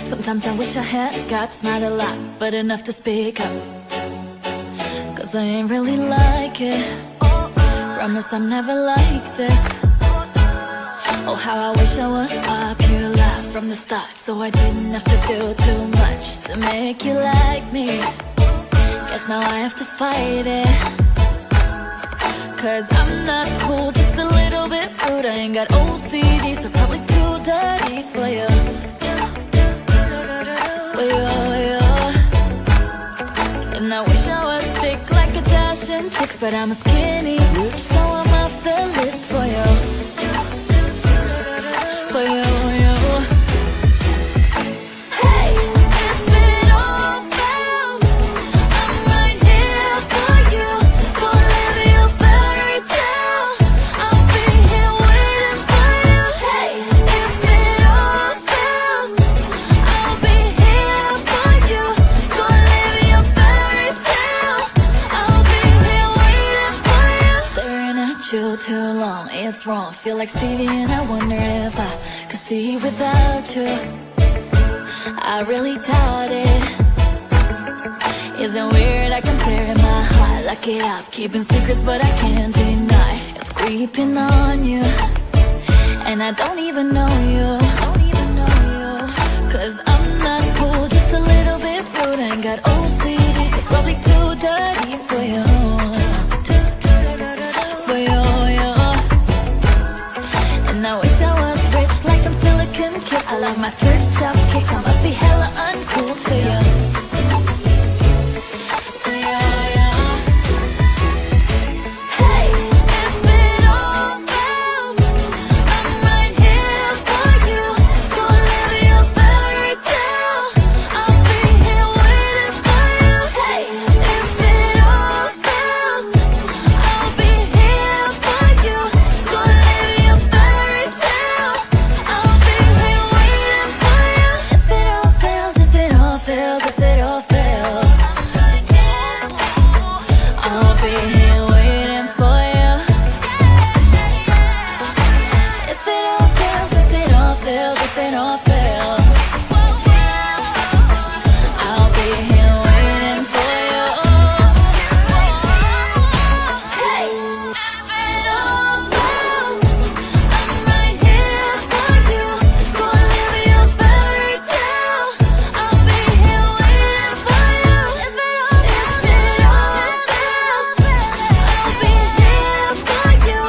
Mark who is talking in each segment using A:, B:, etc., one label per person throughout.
A: Sometimes I wish I had guts, not a lot, but enough to speak up. Cause I ain't really like it. Promise I'm never like this. Oh, how I wish I was popular from the start, so I didn't have to do too much to make you like me. Guess now I have to fight it. Cause I'm not cool, just a little bit rude. I ain't got OCD, so probably too dirty for you. For you. And I wish I was thick like a Kardashian chicks, but I'm a skinny bitch, so I'm off the list for you. For you. Hey, if it all fails, I'm right here for you. Go live your fairy tale, I'll be here waiting for you. Hey, if it all fails, I'll be here for you. Go live your fairy tale, I'll be here waiting for you. Staring at you too long, it's wrong. Feel like Stevie and I wonder if I could see without you. I really doubt it. Isn't weird, I can bury my heart, lock it up, keeping secrets but I can't deny. It's creeping on you, and I don't even know you. Cause I'm not cool, just a little bit rude. I ain't got OCD, so probably too dirty for you. For you. And I wish I was rich like some silicon kids. I love my thrift shop kicks, I must be hella uncool to you. To you. Hey, if it all fails, I'm right here for you. Go live your fairy tale, I'll be here waiting for you. Hey, if it all fails, I'll be here for you. Go live your fairy tale, I'll be here waiting for you. If it all fails, if it all fails, if it all fails, I'll be here waiting for you. If it all fails, if it all fails, if it all fails, I'll be here waiting for you. Hey, if it all fails, I'm right here for you. Go live your fairy tale, I'll be here waiting for you. If it all fails, I'll be here for you.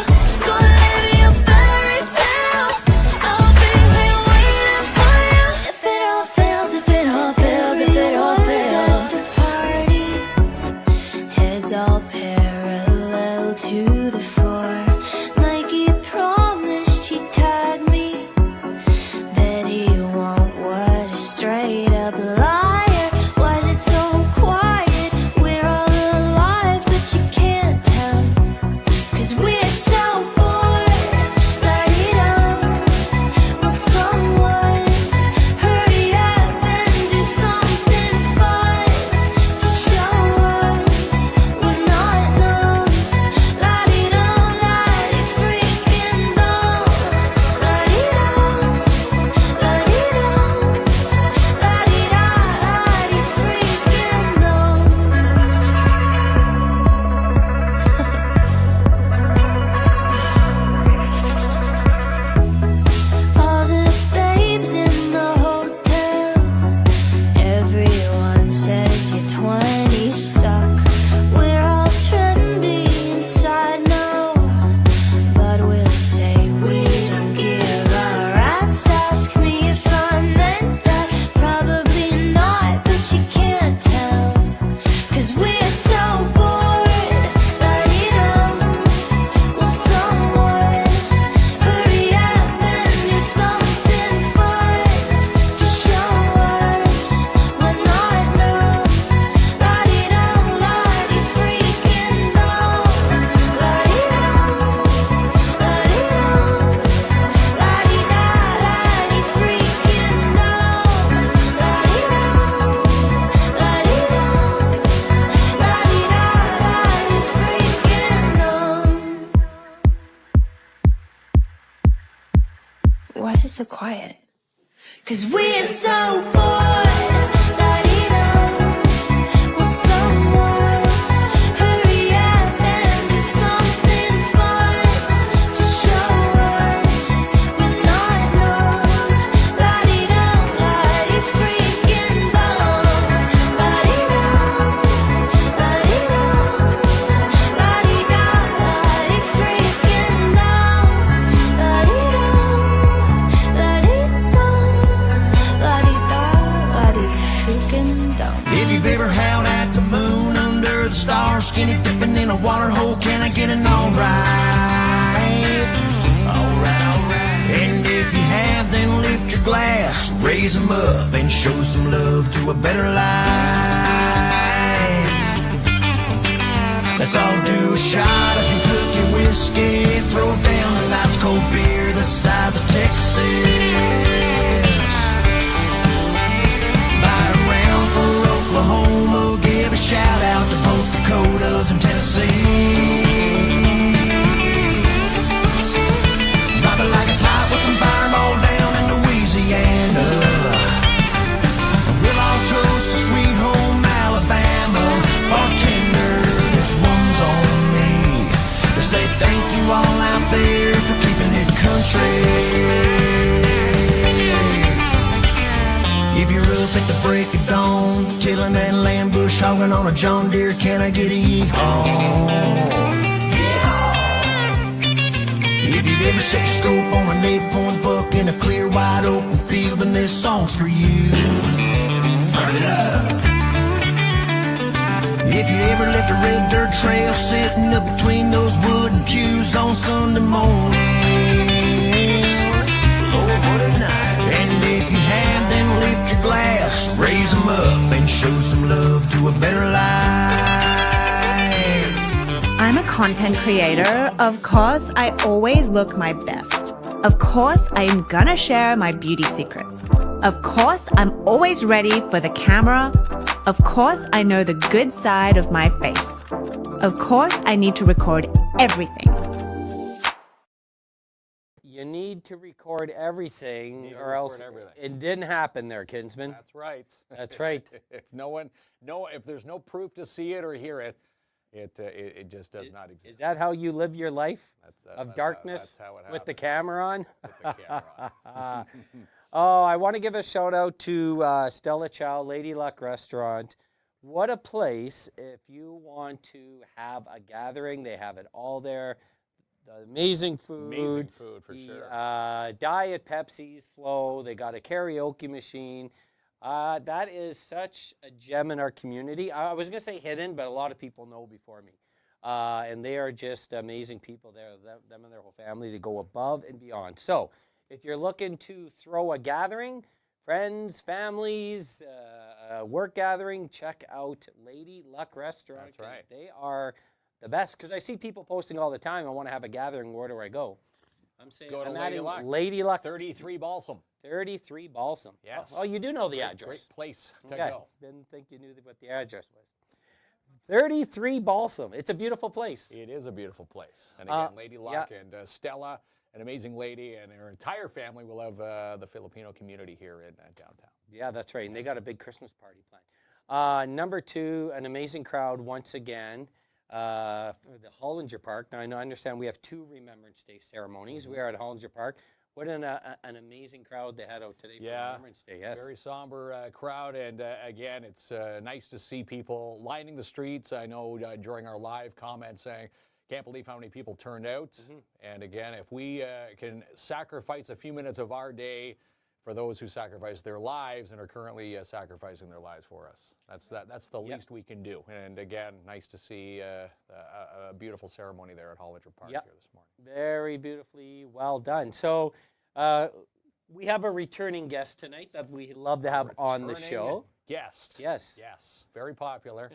A: Go live your fairy tale, I'll be here waiting for you. If it all fails, if it all fails, if it all fails.
B: Party, heads all parallel to the floor. Like he promised he'd tag me. Bet he won't, what a straight up liar. Was it so quiet? We're all alive, but you can't tell. Cause we're so bored. La-di-dum. Will someone hurry up and do something fun to show us we're not numb? La-di-dum, la-di-freaking dumb. La-di-dum, la-di-dum, la-di-da, la-di-freaking dumb. All the babes in the hotel, everyone says your 20s suck. We're all trendy inside now, but we'll say we don't give a rat's. Ask me if I meant that, probably not, but you can't tell. Cause we're so bored. La-di-dum. Will someone hurry up and do something fun to show us we're not numb? La-di-dum, la-di-freaking dumb. La-di-dum, la-di-dum, la-di-da, la-di-freaking dumb. La-di-dum, la-di-dum, la-di-da, la-di-freaking dumb. Why is it so quiet? 'Cause we're so bored. La-dee-da. Will someone hurry up and do something fun to show us we're not numb? La-dee-da, la-dee freaking dumb. La-dee-da, la-dee-da, la-dee-da, la-dee freaking dumb. La-dee-da, la-dee-da, la-dee-da, la-dee freaking dumb.
C: If you've ever held at the moon under the stars, skinny dipping in a water hole, can I get an alright? Alright. And if you have, then lift your glass, raise them up, and show some love to a better life. Let's all do a shot. If you took your whiskey, throw down a nice cold beer the size of Texas. Buy a round for Oklahoma, give a shout out to both Dakotas and Tennessee. Drop it like it's hot with some fireball down in Louisiana. We'll all toast to sweet home Alabama. Bartender, this one's on me to say thank you all out there for keeping it country. If you're up at the break of dawn, tilling that land bush, hogging on a John Deere, can I get a yeehaw? If you've ever set your scope on an 8-point buck in a clear, wide open field, then this song's for you. Turn it up. If you ever left a red dirt trail sitting up between those wooden pews on Sunday morning, Lord, what a night. And if you have, then lift your glass, raise them up, and show some love to a better life.
D: I'm a content creator. Of course, I always look my best. Of course, I am gonna share my beauty secrets. Of course, I'm always ready for the camera. Of course, I know the good side of my face. Of course, I need to record everything.
E: You need to record everything,
F: Need to
E: or else
F: record everything.
E: it didn't happen there, Kinsman.
F: That's right.
E: That's right.
F: If there's no proof to see it or hear it, it just does not exist.
E: Is that how you live your life?
F: That's
E: Of
F: how-
E: darkness
F: that's how it
E: with the
F: happens.
E: camera on?
F: With the camera on.
E: Oh, I want to give a shout out to Stella Chow, Lady Luck Restaurant. What a place if you want to have a gathering. They have it all there. The amazing food.
F: Amazing food, for
E: the,
F: sure.
E: Diet Pepsi's flow. They got a karaoke machine. That is such a gem in our community. I was going to say hidden, but a lot of people know before me. And they are just amazing people there. Them and their whole family, they go above and beyond. So if you're looking to throw a gathering, friends, families, work gathering, check out Lady Luck Restaurant.
F: That's right.
E: 'Cause they are the best. Because I see people posting all the time, I want to have a gathering, where do I go? I'm saying,
F: Go to
E: I'm
F: Lady
E: adding
F: Luck.
E: Lady Luck.
F: 33 Balsam.
E: 33 Balsam.
F: Yes.
E: Oh, you do know the address.
F: Great place to
E: Okay.
F: go.
E: Didn't think you knew what the address was. 33 Balsam. It's a beautiful place.
F: It is a beautiful place. And again, Lady Luck
E: yeah.
F: and Stella, an amazing lady, and her entire family will have the Filipino community here in downtown.
E: Yeah, that's right. And they got a big Christmas party planned. Number two, an amazing crowd once again for the Hollinger Park. Now, I understand we have 2 Remembrance Day ceremonies. We are at Hollinger Park. What an amazing crowd they had out today for Remembrance Day. Yes.
F: Very somber crowd, and again, it's nice to see people lining the streets. I know during our live comments saying, can't believe how many people turned out. And again, if we can sacrifice a few minutes of our day for those who sacrifice their lives and are currently sacrificing their lives for us, that's the least we can do. And again, nice to see a beautiful ceremony there at Hollinger Park here this morning.
E: Very beautifully well done. So we have a returning guest tonight that we love to have on the show.
F: Guest.
E: Yes.
F: Yes. Very popular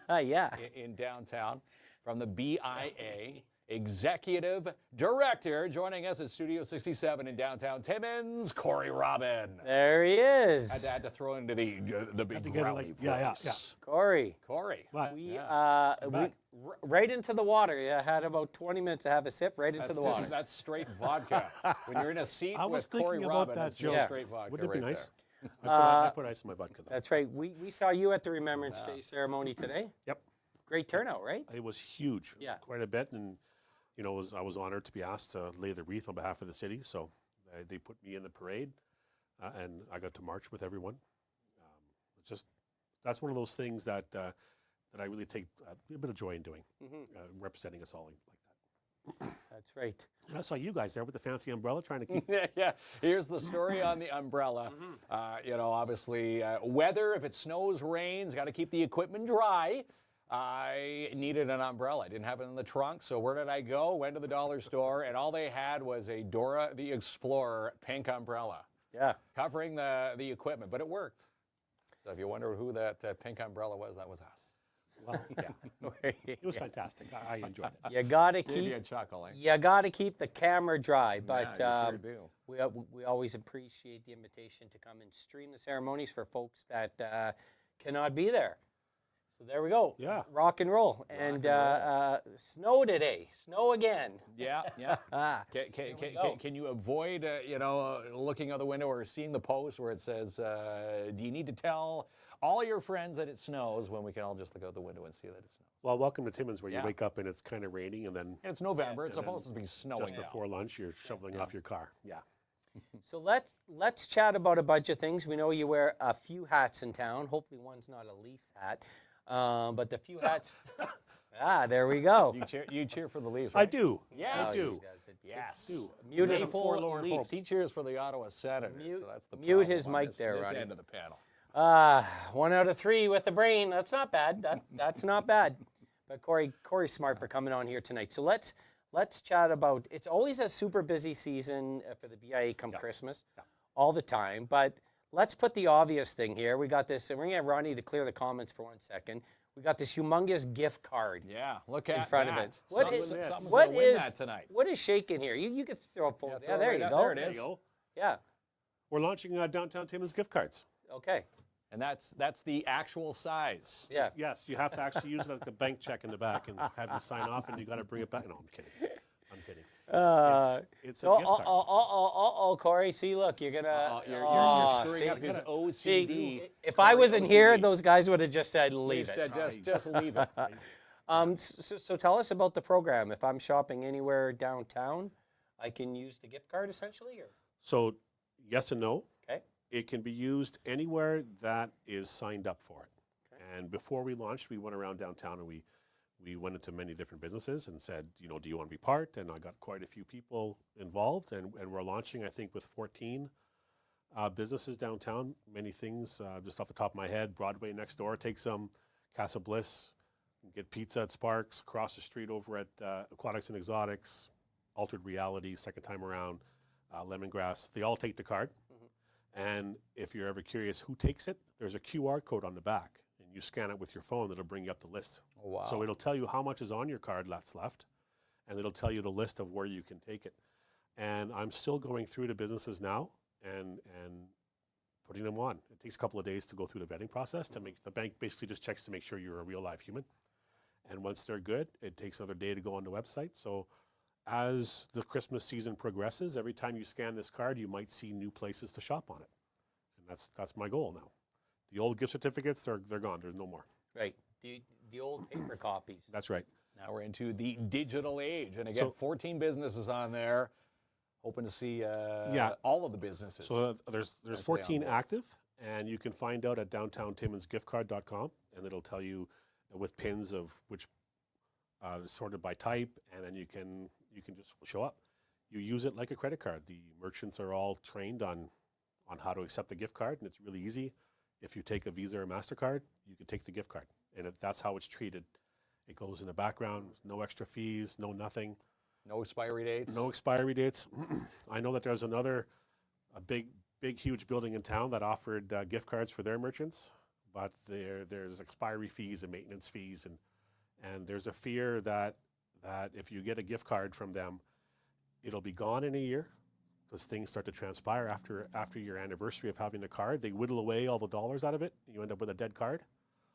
E: Yeah.
F: in downtown from the BIA Executive Director. Joining us at Studio 67 in downtown Timmins, Cory Robin.
E: There he is.
F: Had to throw into the big
G: to get it
F: growly
G: like- yeah,
F: voice.
E: Corey.
F: Cory.
G: But
E: We,
F: Yeah.
E: right into the water. Yeah, had about 20 minutes to have a sip right into the water.
F: That's straight vodka. When you're in a seat
G: I was
F: with Cory
G: thinking about
F: Robin,
G: that
F: it's
G: joke.
F: just straight vodka.
G: Wouldn't it be
F: right
G: nice?
F: there.
G: I put ice in my vodka, though.
E: That's right. We saw you at the Remembrance Day ceremony today.
G: Yep.
E: Great turnout, right?
G: It was huge.
E: Yeah.
G: Quite a bit. And, you know, I was honored to be asked to lay the wreath on behalf of the city. So they put me in the parade, and I got to march with everyone. It's just, that's one of those things that I really take a bit of joy in doing, representing us all like that.
E: That's right.
G: And I saw you guys there with the fancy umbrella trying to keep.
F: Yeah. Here's the story on the umbrella. You know, obviously, weather, if it snows, rains, got to keep the equipment dry. I needed an umbrella. I didn't have it in the trunk, so where did I go? Went to the dollar store, and all they had was a Dora the Explorer pink umbrella
E: Yeah.
F: covering the equipment, but it worked. So if you wonder who that pink umbrella was, that was us.
G: Well, yeah. It was fantastic. I enjoyed it.
E: You gotta
F: Gave you a
E: keep.
F: chuckle, eh?
E: You gotta keep the camera dry, but
F: Yeah, you sure do.
E: we always appreciate the invitation to come and stream the ceremonies for folks that cannot be there. So there we go.
G: Yeah.
E: Rock and roll. And snow today. Snow again.
F: Yeah.
E: Ah.
F: Can, can you avoid, you know, looking out the window or seeing the post where it says, do you need to tell all your friends that it snows when we can all just look out the window and see that it snows?
G: Well, welcome to Timmins, where you
F: Yeah.
G: wake up and it's kind of raining, and then
F: And it's November. It's
G: and then
F: supposed to be snowing
G: just
F: now.
G: before lunch, you're shoveling off your car. Yeah.
E: So let's chat about a bunch of things. We know you wear a few hats in town. Hopefully one's not a Leafs hat. But the few hats. There we go.
F: You cheer for the Leafs,
G: I
F: right?
G: do.
F: Yes.
G: I do.
F: Yes.
G: do.
E: Mute his,
F: Maple
G: forlorn
F: Leafs.
G: hope.
F: He cheers for the Ottawa Senators.
E: Mute-
F: so that's the
E: mute his
F: problem on
E: mic there,
F: this
E: Ronnie.
F: end of the panel.
E: 1 out of 3 with the brain. That's not bad. That's not bad. But Corey's smart for coming on here tonight. So let's chat about. It's always a super busy season for the BIA come Christmas, all the time. But let's put the obvious thing here. We got this, and we're gonna have Ronnie to clear the comments for 1 second. We got this humongous gift card
F: Yeah, look at
E: in front
F: that.
E: of it. What is
F: Someone's
E: what
F: gonna win
E: is
F: that tonight?
E: what is shaking here? You could throw a phone.
F: Yeah,
E: Yeah, there
F: right
E: you
F: up.
E: go.
F: There it
G: There
F: is.
G: you go.
E: Yeah.
G: We're launching Downtown Timmins gift cards.
E: Okay.
F: And that's the actual size.
E: Yeah.
G: Yes, you have to actually use it like a bank check in the back and have you sign off, and you got to bring it back. No, I'm kidding. I'm kidding. It's
E: So,
G: a gift card.
E: Corey. See, look, you're gonna.
F: You're stirring
E: see,
F: up his
E: see,
F: OCD.
E: if I wasn't here,
F: OCD.
E: those guys would have just said,
F: He
E: "Leave it."
F: said just leave it.
E: So tell us about the program. If I'm shopping anywhere downtown, I can use the gift card essentially, or
G: So, yes and no.
E: okay,
G: It can be used anywhere that is signed up for it. And before we launched, we went around downtown and we went into many different businesses and said, you know, do you want to be part? And I got quite a few people involved, and we're launching, I think, with 14 businesses downtown. Many things, just off the top of my head. Broadway next door, take some. Casa Bliss, get pizza at Sparks. Across the street over at Aquatics and Exotics, Altered Reality, second time around, Lemongrass. They all take the card. And if you're ever curious who takes it, there's a QR code on the back, and you scan it with your phone. It'll bring you up the list.
F: Oh, wow.
G: So it'll tell you how much is on your card that's left, and it'll tell you the list of where you can take it. And I'm still going through the businesses now and putting them on. It takes a couple of days to go through the vetting process. To make the bank basically just checks to make sure you're a real live human. And once they're good, it takes another day to go on the website. So as the Christmas season progresses, every time you scan this card, you might see new places to shop on it. And that's my goal now. The old gift certificates, they're gone. There's no more.
E: right. The old paper copies.
G: That's right.
F: Now we're into the digital age. And again,
G: So-
F: 14 businesses on there. Hoping to see all of the businesses.
G: So there's
F: Actually
G: 14
F: on board.
G: active, and you can find out at downtowntimminsgiftcard.com, and it'll tell you with pins of which sorted by type, and then you can just show up. You use it like a credit card. The merchants are all trained on how to accept the gift card, and it's really easy. If you take a Visa or MasterCard, you can take the gift card, and that's how it's treated. It goes in the background, no extra fees, no nothing.
F: No expiry dates.
G: No expiry dates. I know that there's a big, huge building in town that offered gift cards for their merchants, but there's expiry fees and maintenance fees, and there's a fear that that if you get a gift card from them, it'll be gone in a year because things start to transpire after your anniversary of having the card. They whittle away all the dollars out of it. You end up with a dead card.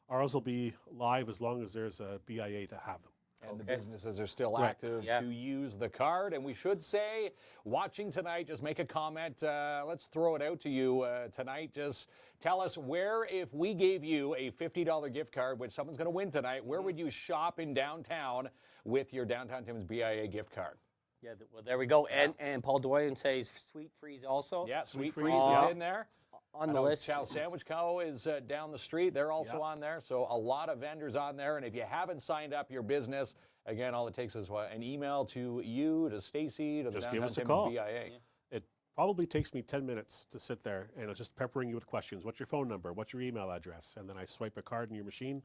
G: Ours will be live as long as there's a BIA to have them.
F: And the businesses are still
G: Right.
F: active
E: Yeah.
F: to use the card. And we should say, watching tonight, just make a comment. Let's throw it out to you tonight. Just tell us where, if we gave you a $50 gift card, which someone's going to win tonight, where would you shop in downtown with your Downtown Timmins BIA gift card?
E: Yeah, well, there we go. And Paul Doyen says Sweet Freeze also.
F: Yeah, Sweet
G: Freeze,
F: Freeze
G: yeah.
F: is in there.
E: On
F: I
E: the
F: know
E: list.
F: Chow Sandwich Co. is down the street. They're also
G: Yeah.
F: on there. So a lot of vendors on there. And if you haven't signed up your business, again, all it takes is an email to you, to Stacy, to the
G: Just give
F: Downtown
G: us a
F: Timmins
G: call.
F: BIA.
G: It probably takes me 10 minutes to sit there and it's just peppering you with questions. What's your phone number? What's your email address? And then I swipe a card in your machine,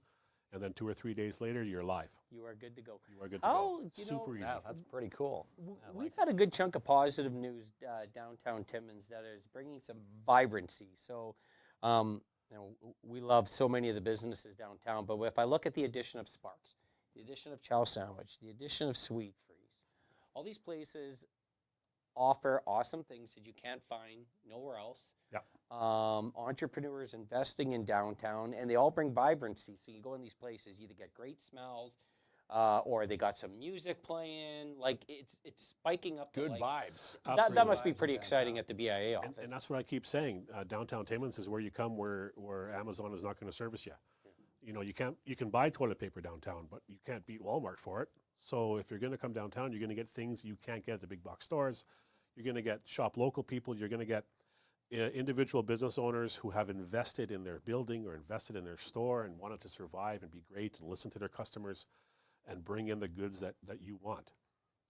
G: and then 2 or 3 days later, you're live.
E: You are good to go.
G: You are good to
E: How,
G: go.
E: you
G: Super
E: know,
G: easy.
F: Yeah, that's pretty cool.
E: We've had a good chunk of positive news downtown Timmins that is bringing some vibrancy. So, you know, we love so many of the businesses downtown, but if I look at the addition of Sparks, the addition of Chow Sandwich, the addition of Sweet Freeze, all these places offer awesome things that you can't find nowhere else.
G: Yeah.
E: Entrepreneurs investing in downtown, and they all bring vibrancy. So you go in these places, you either get great smells, or they got some music playing. Like it's spiking up.
F: Good
E: like,
F: vibes.
E: That
G: Absolutely.
E: must be
F: Vibes
E: pretty
F: in
E: exciting
F: downtown.
E: at the BIA office.
G: And that's what I keep saying. Downtown Timmins is where you come where Amazon is not going to service you. You know, you can buy toilet paper downtown, but you can't beat Walmart for it. So if you're going to come downtown, you're going to get things you can't get at the big box stores. You're going to get shop local people. You're going to get individual business owners who have invested in their building or invested in their store and wanted to survive and be great and listen to their customers and bring in the goods that you want.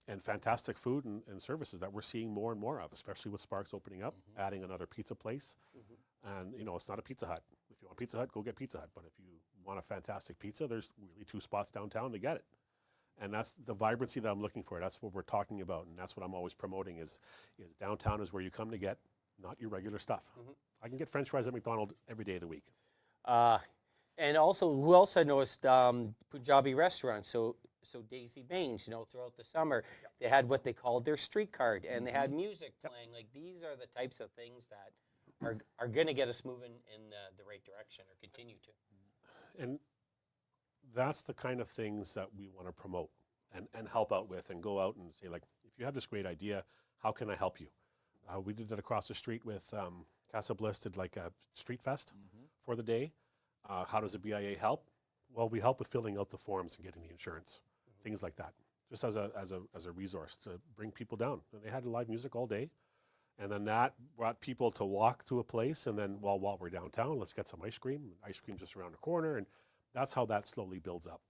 G: And fantastic food and services that we're seeing more and more of, especially with Sparks opening up, adding another pizza place. And, you know, it's not a Pizza Hut. If you want Pizza Hut, go get Pizza Hut. But if you want a fantastic pizza, there's really 2 spots downtown to get it. And that's the vibrancy that I'm looking for. That's what we're talking about. And that's what I'm always promoting is downtown is where you come to get not your regular stuff. I can get French fries at McDonald's every day of the week.
E: And also, who else I noticed? Punjabi restaurants. So Daisy Baines, you know, throughout the summer, they had what they called their street card, and they had music playing. Like these are the types of things that are going to get us moving in the right direction, or continue to.
G: And that's the kind of things that we want to promote and help out with and go out and say, like, if you have this great idea, how can I help you? We did it across the street with Casa Bliss did like a street fest for the day. How does the BIA help? Well, we help with filling out the forms and getting the insurance, things like that, just as a resource to bring people down. And they had live music all day. And then that brought people to walk to a place. And then, well, while we're downtown, let's get some ice cream. Ice cream's just around the corner. And that's how that slowly builds up.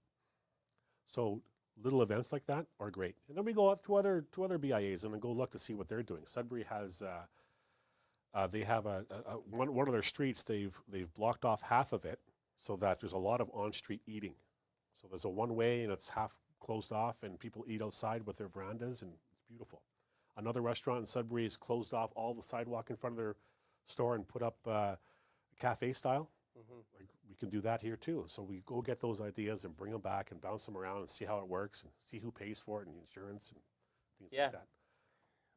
G: So little events like that are great. And then we go out to other BIAs and then go look to see what they're doing. Sudbury has, they have one of their streets, they've blocked off half of it so that there's a lot of on-street eating. So there's a one-way and it's half closed off and people eat outside with their verandas and it's beautiful. Another restaurant in Sudbury has closed off all the sidewalk in front of their store and put up cafe style. Like we can do that here too. So we go get those ideas and bring them back and bounce them around and see how it works and see who pays for it and the insurance and things like that.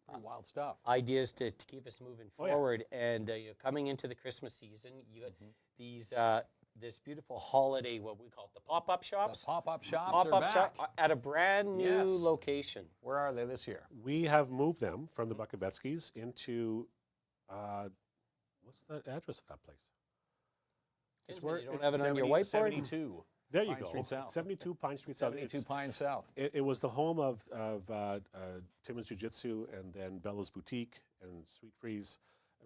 F: Pretty wild stuff.
E: Ideas to keep us moving
G: Oh, yeah.
E: forward. And you're coming into the Christmas season, you got these this beautiful holiday, what we call it, the pop-up shops.
F: The pop-up shops are
E: Pop-up
F: back.
E: shop at a brand new
F: Yes.
E: location.
F: Where are they this year?
G: We have moved them from the Bukovetsky's into, what's the address of that place? It's where
E: You don't
G: it's
E: have it on your whiteboard?
F: 72.
G: There you
F: Pine
G: go.
F: Street South.
G: 72 Pine Street South.
F: 72 Pine South.
G: It was the home of Timmins Jiu-Jitsu and then Bella's Boutique and Sweet Freeze.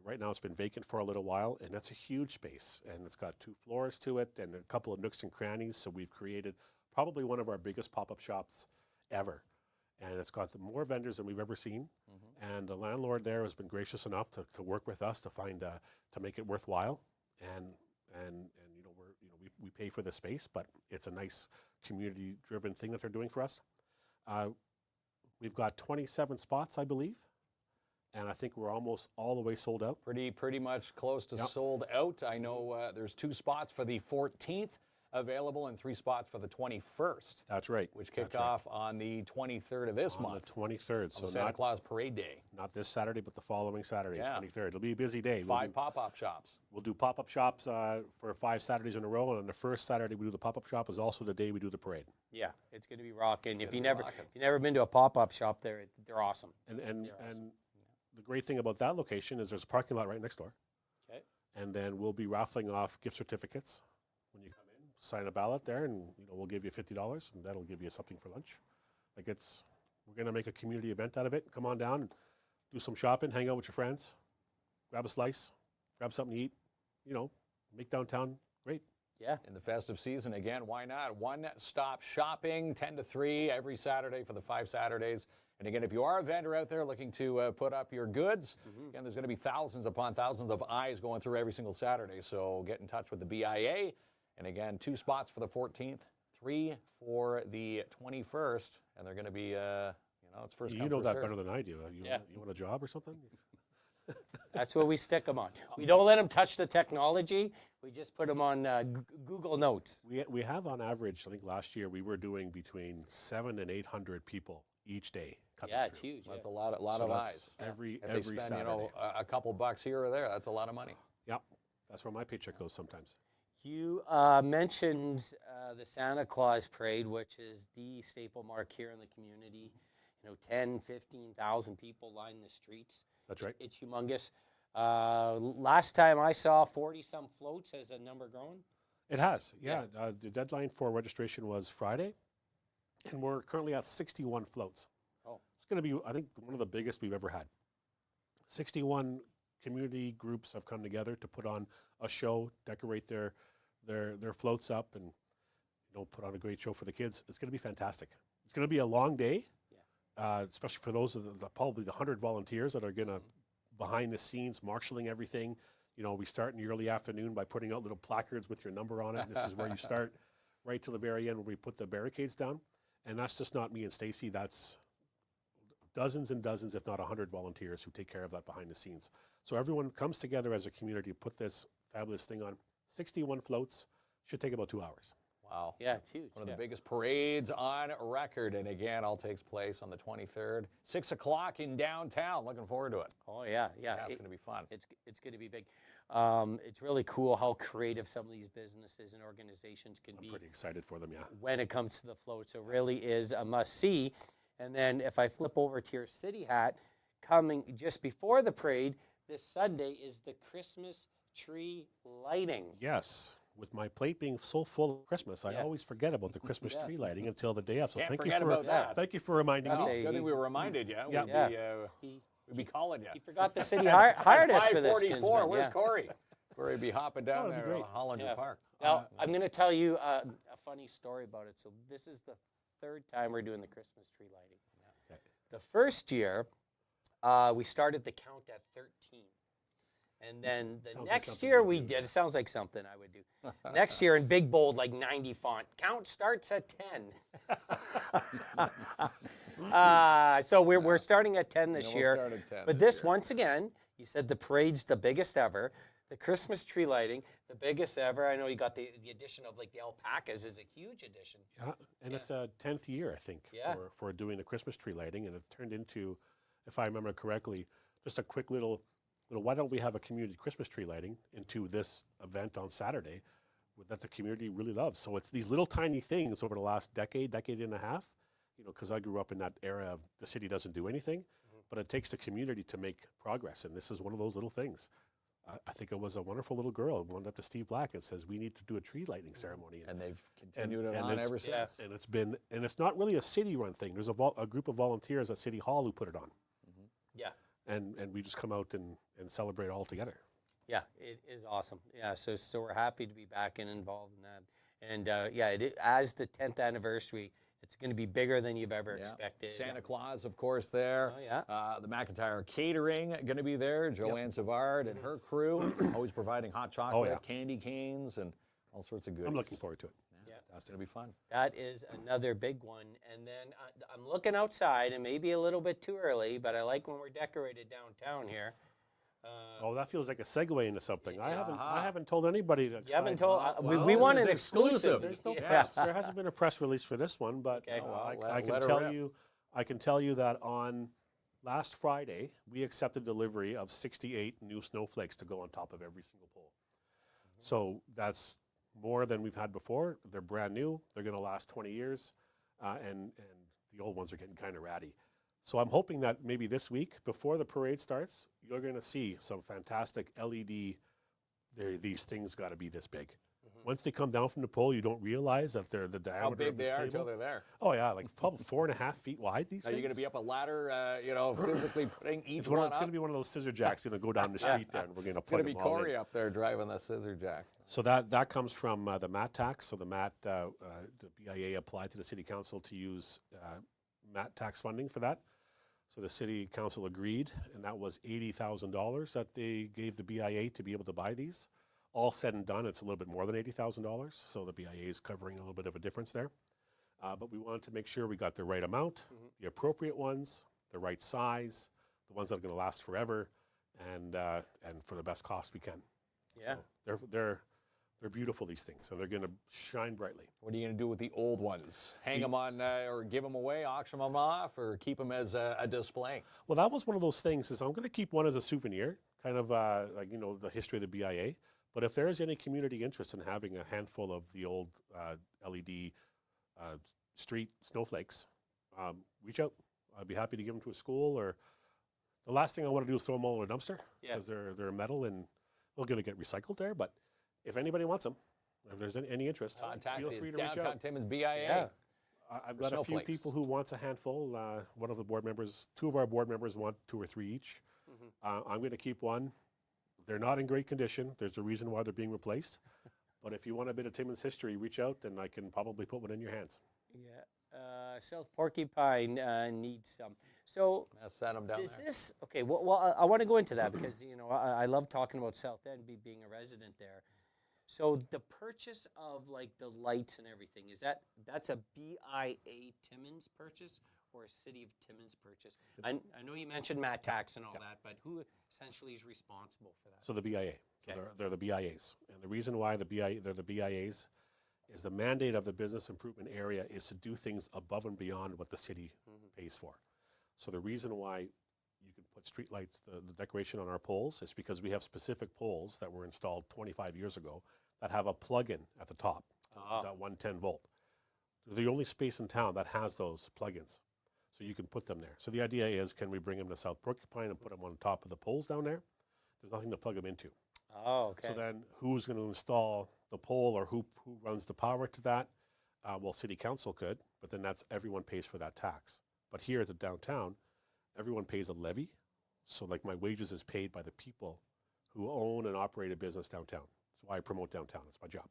G: Right now it's been vacant for a little while, and that's a huge space. And it's got 2 floors to it and a couple of nooks and crannies. So we've created probably one of our biggest pop-up shops ever. And it's got more vendors than we've ever seen. And the landlord there has been gracious enough to work with us to find to make it worthwhile. And you know we pay for the space, but it's a nice community-driven thing that they're doing for us. We've got 27 spots, I believe, and I think we're almost all the way sold out.
F: Pretty much close to
G: Yep.
F: sold out. I know there's 2 spots for the 14th available and 3 spots for the 21st,
G: That's right.
F: which kicked
G: That's right.
F: off on the 23rd of this
G: On
F: month,
G: the 23rd. So
F: on Santa
G: not,
F: Claus Parade Day.
G: not this Saturday, but the following Saturday,
F: Yeah.
G: 23rd. It'll be a busy day.
F: 5 pop-up shops.
G: We'll do pop-up shops for 5 Saturdays in a row, and on the first Saturday we do the pop-up shop is also the day we do the parade.
E: Yeah, it's going to be rocking. If
F: gonna
E: you
F: be
E: never
F: rocking.
E: if you've never been to a pop-up shop there, they're awesome.
G: And
E: They're awesome.
G: and the great thing about that location is there's a parking lot right next door,
E: Okay.
G: and then we'll be raffling off gift certificates when you come in. Sign a ballot there, and we'll give you $50, and that'll give you something for lunch. Like we're gonna make a community event out of it. Come on down and do some shopping, hang out with your friends, grab a slice, grab something to eat. Make downtown great.
E: Yeah.
F: In the festive season, again, why not? One-stop shopping, 10 to 3 every Saturday for the 5 Saturdays. And again, if you are a vendor out there looking to put up your goods, again, there's going to be thousands upon thousands of eyes going through every single Saturday. So get in touch with the BIA. And again, 2 spots for the 14th, 3 for the 21st. And they're going to be, it's first come,
G: You know
F: first
G: that
F: serve.
G: better than I do.
E: Yeah.
G: You want a job or something?
E: That's what we stick them on. We don't let them touch the technology. We just put them on Google Notes.
G: We have on average, I think last year we were doing between 700 and 800 people each day coming
E: Yeah, it's
G: through.
E: huge.
F: That's
E: yeah.
F: a lot
G: So
F: of
G: that's
F: eyes.
G: every
F: If
G: every
F: they spend,
G: Saturday.
F: a couple bucks here or there, that's a lot of money.
G: Yep, that's where my paycheck goes sometimes.
E: You mentioned the Santa Claus Parade, which is the staple mark here in the community. 10, 15,000 people line the streets.
G: That's right.
E: It's humongous. Last time I saw 40-some floats. Has the number grown?
G: It has, yeah. The deadline for registration was Friday, and we're currently at 61 floats.
E: Oh.
G: It's going to be, I think, one of the biggest we've ever had. 61 community groups have come together to put on a show, decorate their floats up, and put on a great show for the kids. It's going to be fantastic. It's going to be a long day, especially for those of probably the 100 volunteers that are going to behind the scenes marshaling everything. We start in the early afternoon by putting out little placards with your number on it. And this is where you start, right till the very end where we put the barricades down. And that's just not me and Stacy. That's dozens and dozens, if not 100 volunteers who take care of that behind the scenes. So everyone comes together as a community to put this fabulous thing on. 61 floats, should take about 2 hours.
F: Wow.
E: Yeah, it's huge.
F: One of the biggest parades on record. And again, all takes place on the 23rd, 6 o'clock in downtown. Looking forward to it.
E: Oh, yeah.
F: Yeah, it's going to be fun.
E: It's going to be big. It's really cool how creative some of these businesses and organizations can
G: I'm
E: be
G: pretty excited for them, yeah.
E: when it comes to the float. So it really is a must-see. And then if I flip over to your city hat, coming just before the parade, this Sunday is the Christmas tree lighting.
G: Yes. With my plate being so full of Christmas, I always forget about the Christmas tree lighting until the day of. So
F: Can't
G: thank
F: forget
G: you for
F: about that.
G: Thank you for reminding
F: Well,
G: me.
F: good thing we were reminded you.
G: Yeah.
F: We'd be calling you.
E: He forgot the city hired us for this.
F: 544,
E: Kinsman,
F: where's
E: yeah.
F: Corey? Corey would be hopping down
G: that'd be
F: there
G: great.
F: Hollinger
E: Yeah.
F: Park.
E: Now, I'm going to tell you a funny story about it. So this is the 3rd time we're doing the Christmas tree lighting.
G: Okay.
E: The first year, we started the count at 13. And then the
G: Sounds like
E: next
G: something
E: year
G: you
E: we
G: do,
E: did, it sounds like something I would do. Next year in big bold, like 90 font, count starts at 10. So we're starting at 10 this
F: we'll
E: year.
F: start at 10
E: But
F: this
E: this,
F: year.
E: once again, you said the parade's the biggest ever. The Christmas tree lighting, the biggest ever. I know you got the addition of like the alpacas is a huge addition.
G: Yeah, and it's a 10th year, I think,
E: Yeah.
G: for doing the Christmas tree lighting, and it's turned into, if I remember correctly, just a quick little why don't we have a community Christmas tree lighting into this event on Saturday that the community really loves. So it's these little tiny things over the last decade and a half, because I grew up in that era of the city doesn't do anything, but it takes the community to make progress, and this is one of those little things. I think it was a wonderful little girl who went up to Steve Black and says, we need to do a tree lighting ceremony.
F: And they've continued it
G: and
F: on
G: it's-
F: ever
E: yeah.
F: since.
G: And it's not really a city-run thing. There's a group of volunteers at City Hall who put it on.
E: Yeah.
G: And we just come out and celebrate all together.
E: Yeah, it is awesome. Yeah, so we're happy to be back and involved in that. And as the 10th anniversary, it's going to be bigger than you've ever
F: Yeah.
E: expected.
F: Santa Claus, of course, there.
E: Oh, yeah.
F: The McIntyre Catering going to be there. Joanne Savard and her crew, always providing hot chocolate,
G: yeah.
F: candy canes, and all sorts of goodies.
G: I'm looking forward to it.
E: Yeah.
F: That's going to be fun.
E: That is another big one. And then I'm looking outside, and maybe a little bit too early, but I like when we're decorated downtown here.
G: Oh, that feels like a segue into something. I haven't told anybody to.
E: You haven't told.
F: Well,
E: we want
F: this
E: an
F: is
E: exclusive.
F: exclusive.
G: There's no
E: Yeah.
G: press. There hasn't been a press release for this one, but
E: Okay.
G: I can
F: let her
G: tell
F: rip.
G: you. I can tell you that on last Friday we accepted delivery of 68 new snowflakes to go on top of every single pole. So that's more than we've had before. They're brand new. They're going to last 20 years, and the old ones are getting kind of ratty. So I'm hoping that maybe this week, before the parade starts, you're going to see some fantastic LED. These things got to be this big. Once they come down from the pole, you don't realize that they're the diameter
F: How big
G: of this
F: they are
G: table.
F: until they're there.
G: Oh yeah, like probably 4.5 feet wide. These
F: Are
G: things.
F: you going to be up a ladder, physically putting each
G: It's
F: one
G: going
F: up?
G: to be one of those scissor jacks going to go down the street there, and we're going to
F: It's going
G: plug
F: to be
G: them all in.
F: Cory up there driving the scissor jack.
G: So that comes from the MAT tax. So the BIA applied to the city council to use MAT tax funding for that. So the city council agreed, and that was $80,000 that they gave the BIA to be able to buy these. All said and done, it's a little bit more than $80,000. So the BIA is covering a little bit of a difference there. But we wanted to make sure we got the right amount, the appropriate ones, the right size, the ones that are going to last forever, and for the best cost we can.
E: Yeah.
G: So they're beautiful, these things, and they're going to shine brightly.
F: What are you going to do with the old ones? Hang them on, or give them away, auction them off, or keep them as a display?
G: Well, that was one of those things. Is I'm going to keep one as a souvenir, kind of like the history of the BIA. But if there is any community interest in having a handful of the old LED street snowflakes, reach out. I'd be happy to give them to a school. Or the last thing I want to do is throw them all in a dumpster because they're metal and they're going to get recycled there. But if anybody wants them, if there's any interest,
F: Contact
G: feel
F: the
G: free to reach
F: Downtown
G: out.
F: Timmins BIA.
E: Yeah.
G: I've
F: for
G: got a few
F: snowflakes.
G: people who wants a handful. One of the board members, two of our board members want 2 or 3 each. I'm going to keep one. They're not in great condition. There's a reason why they're being replaced. But if you want a bit of Timmins history, reach out and I can probably put one in your hands.
E: Yeah. South Porcupine needs some. So
F: Let's set them down
E: is
F: there.
E: this okay? Well, I want to go into that because I love talking about South End, being a resident there. So the purchase of like the lights and everything that's a BIA Timmins purchase or a City of Timmins purchase? I know you mentioned MAT tax and all that, but who essentially is responsible for that?
G: So the BIA. So
E: Okay.
G: they're the BIAs. And the reason why they're the BIAs is the mandate of the business improvement area is to do things above and beyond what the city pays for. So the reason why you can put street lights, the decoration on our poles, is because we have specific poles that were installed 25 years ago that have a plug-in at the top, that 110 volt. They're the only space in town that has those plug-ins. So you can put them there. So the idea is, can we bring them to South Porcupine and put them on top of the poles down there? There's nothing to plug them into.
E: Oh, okay.
G: So then who's going to install the pole or who runs the power to that? Well, city council could, but then everyone pays for that tax. But here at the downtown, everyone pays a levy. So like my wages is paid by the people who own and operate a business downtown. That's why I promote downtown. It's my job.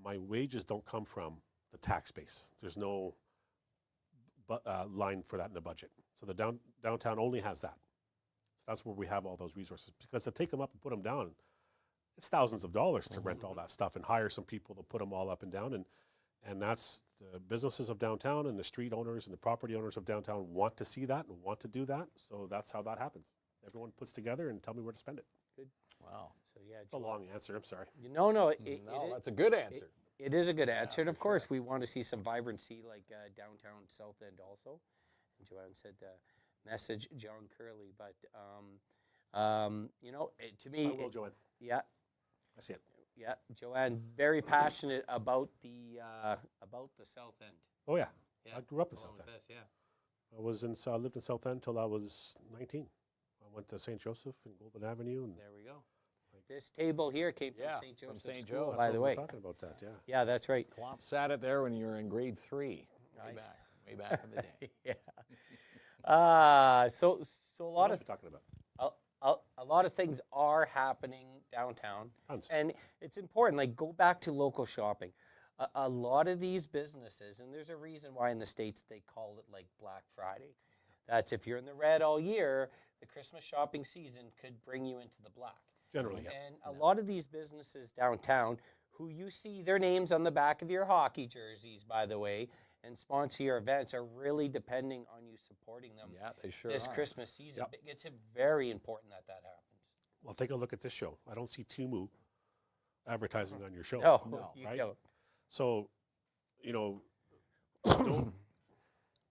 G: My wages don't come from the tax base. There's no line for that in the budget. So the downtown only has that. So that's where we have all those resources. Because to take them up and put them down, it's thousands of dollars to rent all that stuff and hire some people to put them all up and down. And that's the businesses of downtown and the street owners and the property owners of downtown want to see that and want to do that. So that's how that happens. Everyone puts together and tell me where to spend it.
F: Wow.
E: So yeah,
G: It's a long answer. I'm sorry.
E: No,
F: No, that's a good answer.
E: It is a good answer. And of course, we want to see some vibrancy like downtown South End also. And Joanne said, message John Curley. But, to me,
G: I will, Joanne.
E: yeah,
G: I see it.
E: yeah, Joanne, very passionate about the South End.
G: Oh, yeah.
E: Yeah.
G: I grew up in
E: Along
G: South
E: with
G: End.
E: us, yeah.
G: I lived in South End until I was 19. I went to St. Joseph and Golden Avenue. And
E: There we go. This table here came from
F: Yeah,
E: St.
F: from
E: Joseph's
F: St.
E: School,
F: Joe's.
E: by
G: so
E: the
G: we're
E: way.
G: talking about that, yeah.
E: Yeah, that's right.
F: KLOMP sat it there when you were in grade 3.
E: Nice.
F: Way back in the day.
E: yeah. So a lot
G: What
E: of
G: else are we talking about?
E: a lot of things are happening downtown,
G: Tons.
E: and it's important. Like go back to local shopping. A lot of these businesses, and there's a reason why in the States they call it like Black Friday. That's if you're in the red all year, the Christmas shopping season could bring you into the black.
G: Generally, yeah.
E: And a lot of these businesses downtown, who you see their names on the back of your hockey jerseys, by the way, and sponsor your events, are really depending on you supporting them
F: Yeah, they sure
E: this
F: are.
E: Christmas season.
G: Yep.
E: It's very important that happens.
G: Well, take a look at this show. I don't see Timu advertising on your show.
E: No, you
G: right?
E: don't.
G: So, you know, don't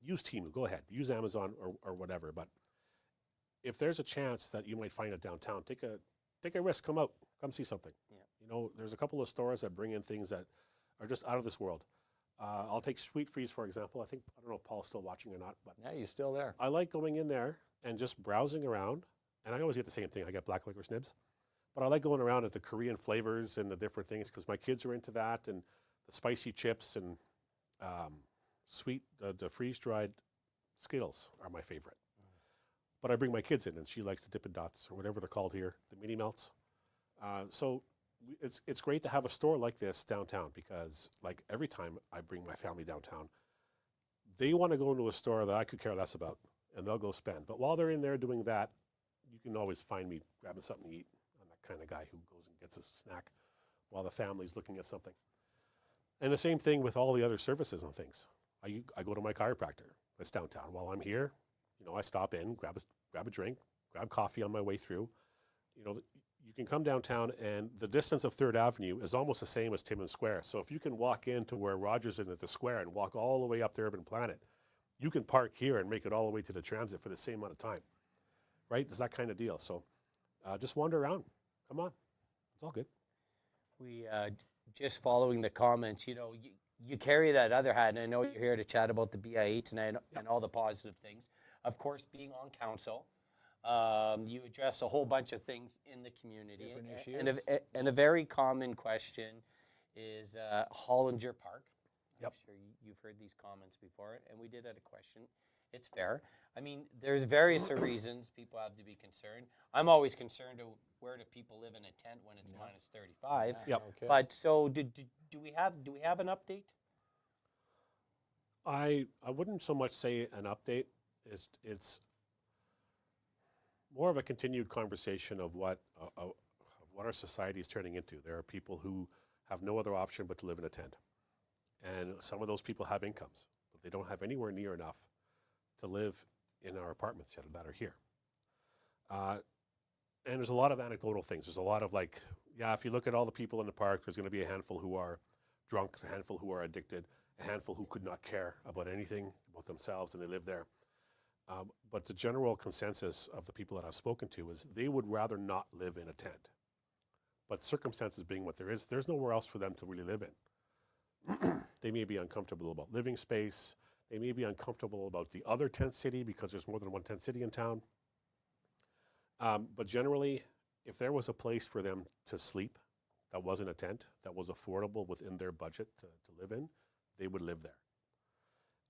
G: use Timu. Go ahead. Use Amazon or whatever. But if there's a chance that you might find it downtown, take a risk. Come out. Come see something.
E: Yeah.
G: You know, there's a couple of stores that bring in things that are just out of this world. I'll take Sweet Freeze, for example. I don't know if Paul's still watching or not, but
F: Yeah, you still there?
G: I like going in there and just browsing around. And I always get the same thing. I get black licorice nibs. But I like going around at the Korean flavors and the different things because my kids are into that, and the spicy chips and sweet, the freeze-dried Skittles are my favorite. But I bring my kids in, and she likes the Dippin' Dots or whatever they're called here, the mini melts. So it's great to have a store like this downtown because, like, every time I bring my family downtown, they want to go into a store that I could care less about, and they'll go spend. But while they're in there doing that, you can always find me grabbing something to eat. I'm that kind of guy who goes and gets a snack while the family's looking at something. And the same thing with all the other services and things. I go to my chiropractor. That's downtown. While I'm here, you know, I stop in, grab a drink, grab coffee on my way through. You know, you can come downtown, and the distance of 3rd Avenue is almost the same as Timmins Square. So if you can walk into where Rogers is at the square and walk all the way up to Urban Planet, you can park here and make it all the way to the transit for the same amount of time. Right? It's that kind of deal. So just wander around. Come on. It's all good.
E: We just following the comments, you know, you carry that other hat, and I know you're here to chat about the BIA tonight and all the positive things. Of course, being on council, you address a whole bunch of things in the community.
F: Different
E: And
F: issues.
E: and a very common question is Hollinger Park.
G: Yep.
E: I'm sure you've heard these comments before, and we did have a question. It's fair. I mean, there's various reasons people have to be concerned. I'm always concerned of where do people live in a tent when it's minus 35.
G: Yep.
F: Okay.
E: But so do we have an update?
G: I wouldn't so much say an update. It's more of a continued conversation of what our society is turning into. There are people who have no other option but to live in a tent. And some of those people have incomes, but they don't have anywhere near enough to live in our apartments yet that are here. And there's a lot of anecdotal things. There's a lot of like, yeah, if you look at all the people in the park, there's going to be a handful who are drunk, a handful who are addicted, a handful who could not care about anything about themselves, and they live there. But the general consensus of the people that I've spoken to is they would rather not live in a tent. But circumstances being what there is, there's nowhere else for them to really live in. They may be uncomfortable about living space. They may be uncomfortable about the other tent city because there's more than one tent city in town. But generally, if there was a place for them to sleep that wasn't a tent, that was affordable within their budget to live in, they would live there.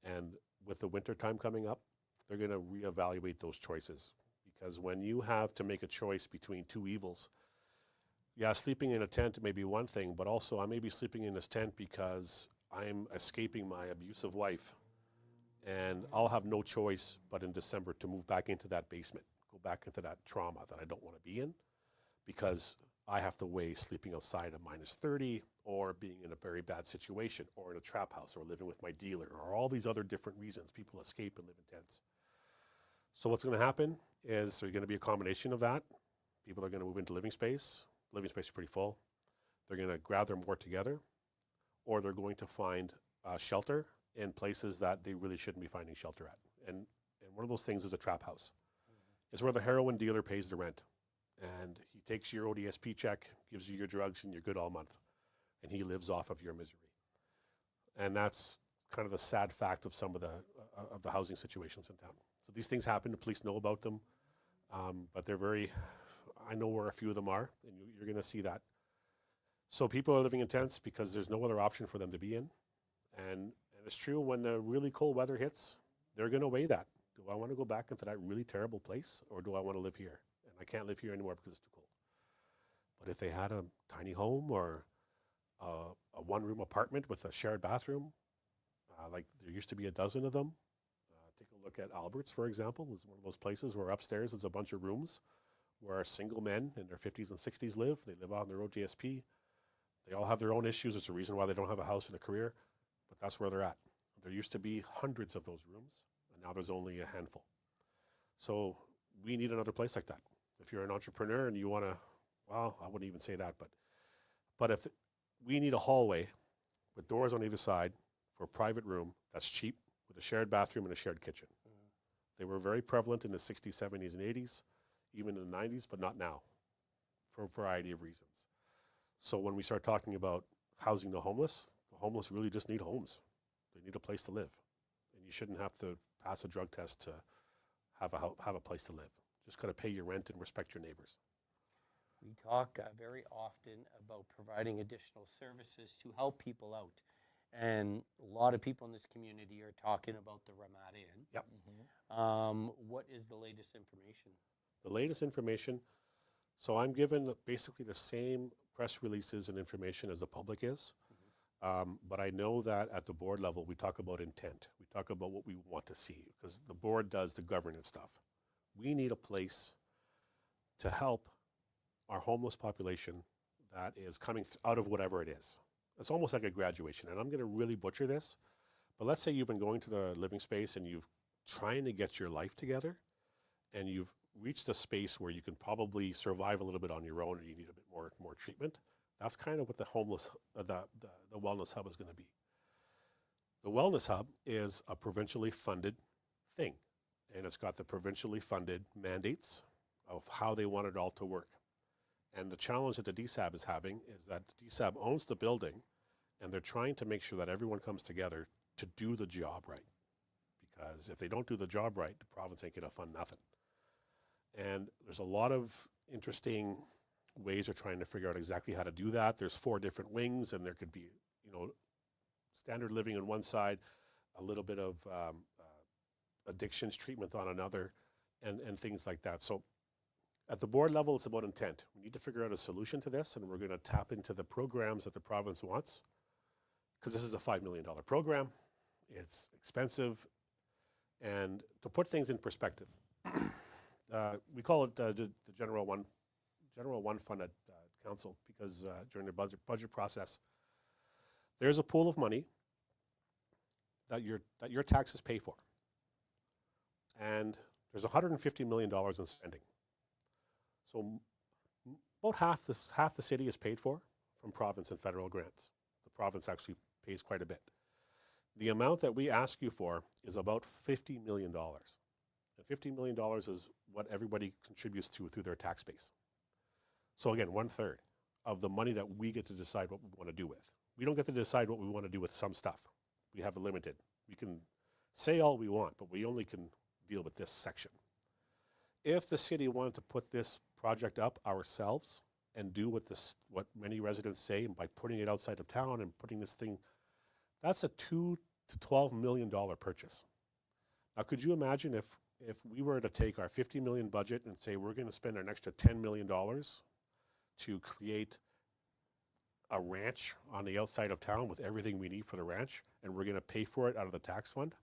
G: And with the winter time coming up, they're going to reevaluate those choices. Because when you have to make a choice between two evils, yeah, sleeping in a tent may be one thing, but also I may be sleeping in this tent because I'm escaping my abusive wife, and I'll have no choice but in December to move back into that basement, go back into that trauma that I don't want to be in, because I have to weigh sleeping outside at minus 30 or being in a very bad situation or in a trap house or living with my dealer or all these other different reasons people escape and live in tents. So what's going to happen is there's going to be a combination of that. People are going to move into living space. Living space is pretty full. They're going to gather more together, or they're going to find shelter in places that they really shouldn't be finding shelter at. And one of those things is a trap house. It's where the heroin dealer pays the rent. And he takes your ODSP check, gives you your drugs, and you're good all month. And he lives off of your misery. And that's kind of the sad fact of some of the housing situations in town. So these things happen. The police know about them. But they're very, I know where a few of them are, and you're going to see that. So people are living in tents because there's no other option for them to be in. And it's true, when the really cold weather hits, they're going to weigh that. Do I want to go back into that really terrible place, or do I want to live here? And I can't live here anymore because it's too cold. But if they had a tiny home or a one-room apartment with a shared bathroom, like there used to be a dozen of them. Take a look at Albert's, for example. It's one of those places where upstairs is a bunch of rooms where single men in their 50s and 60s live. They live on their OJSP. They all have their own issues. It's a reason why they don't have a house and a career, but that's where they're at. There used to be hundreds of those rooms, and now there's only a handful. So we need another place like that. If you're an entrepreneur and you want to, well, I wouldn't even say that, but if we need a hallway with doors on either side for a private room that's cheap with a shared bathroom and a shared kitchen. They were very prevalent in the 60s, 70s, and 80s, even in the 90s, but not now for a variety of reasons. So when we start talking about housing the homeless really just need homes. They need a place to live. And you shouldn't have to pass a drug test to have a place to live. Just got to pay your rent and respect your neighbors.
E: We talk very often about providing additional services to help people out. And a lot of people in this community are talking about the Ramada Inn.
G: Yep.
E: What is the latest information?
G: The latest information, so I'm given basically the same press releases and information as the public is. But I know that at the board level, we talk about intent. We talk about what we want to see because the board does the governance stuff. We need a place to help our homeless population that is coming out of whatever it is. It's almost like a graduation, and I'm going to really butcher this, but let's say you've been going to the living space and you've trying to get your life together, and you've reached a space where you can probably survive a little bit on your own, and you need a bit more treatment. That's kind of what the the wellness hub is going to be. The wellness hub is a provincially funded thing, and it's got the provincially funded mandates of how they want it all to work. And the challenge that the DSAB is having is that the DSAB owns the building, and they're trying to make sure that everyone comes together to do the job right. Because if they don't do the job right, the province ain't going to fund nothing. And there's a lot of interesting ways of trying to figure out exactly how to do that. There's 4 different wings, and there could be, standard living on one side, a little bit of addictions treatment on another, and things like that. So at the board level, it's about intent. We need to figure out a solution to this, and we're going to tap into the programs that the province wants, because this is a $5 million program. It's expensive. And to put things in perspective, we call it the General One Fund at Council, because during the budget process, there's a pool of money that your taxes pay for. And there's $150 million in spending. So about half the city is paid for from province and federal grants. The province actually pays quite a bit. The amount that we ask you for is about $50 million. And $50 million is what everybody contributes to through their tax base. So again, 1/3 of the money that we get to decide what we want to do with. We don't get to decide what we want to do with some stuff. We have a limited. We can say all we want, but we only can deal with this section. If the city wanted to put this project up ourselves and do what many residents say, and by putting it outside of town and putting this thing, that's a $2 to $12 million purchase. Now, could you imagine if we were to take our $50 million budget and say we're going to spend an extra $10 million to create a ranch on the outside of town with everything we need for the ranch, and we're going to pay for it out of the tax fund?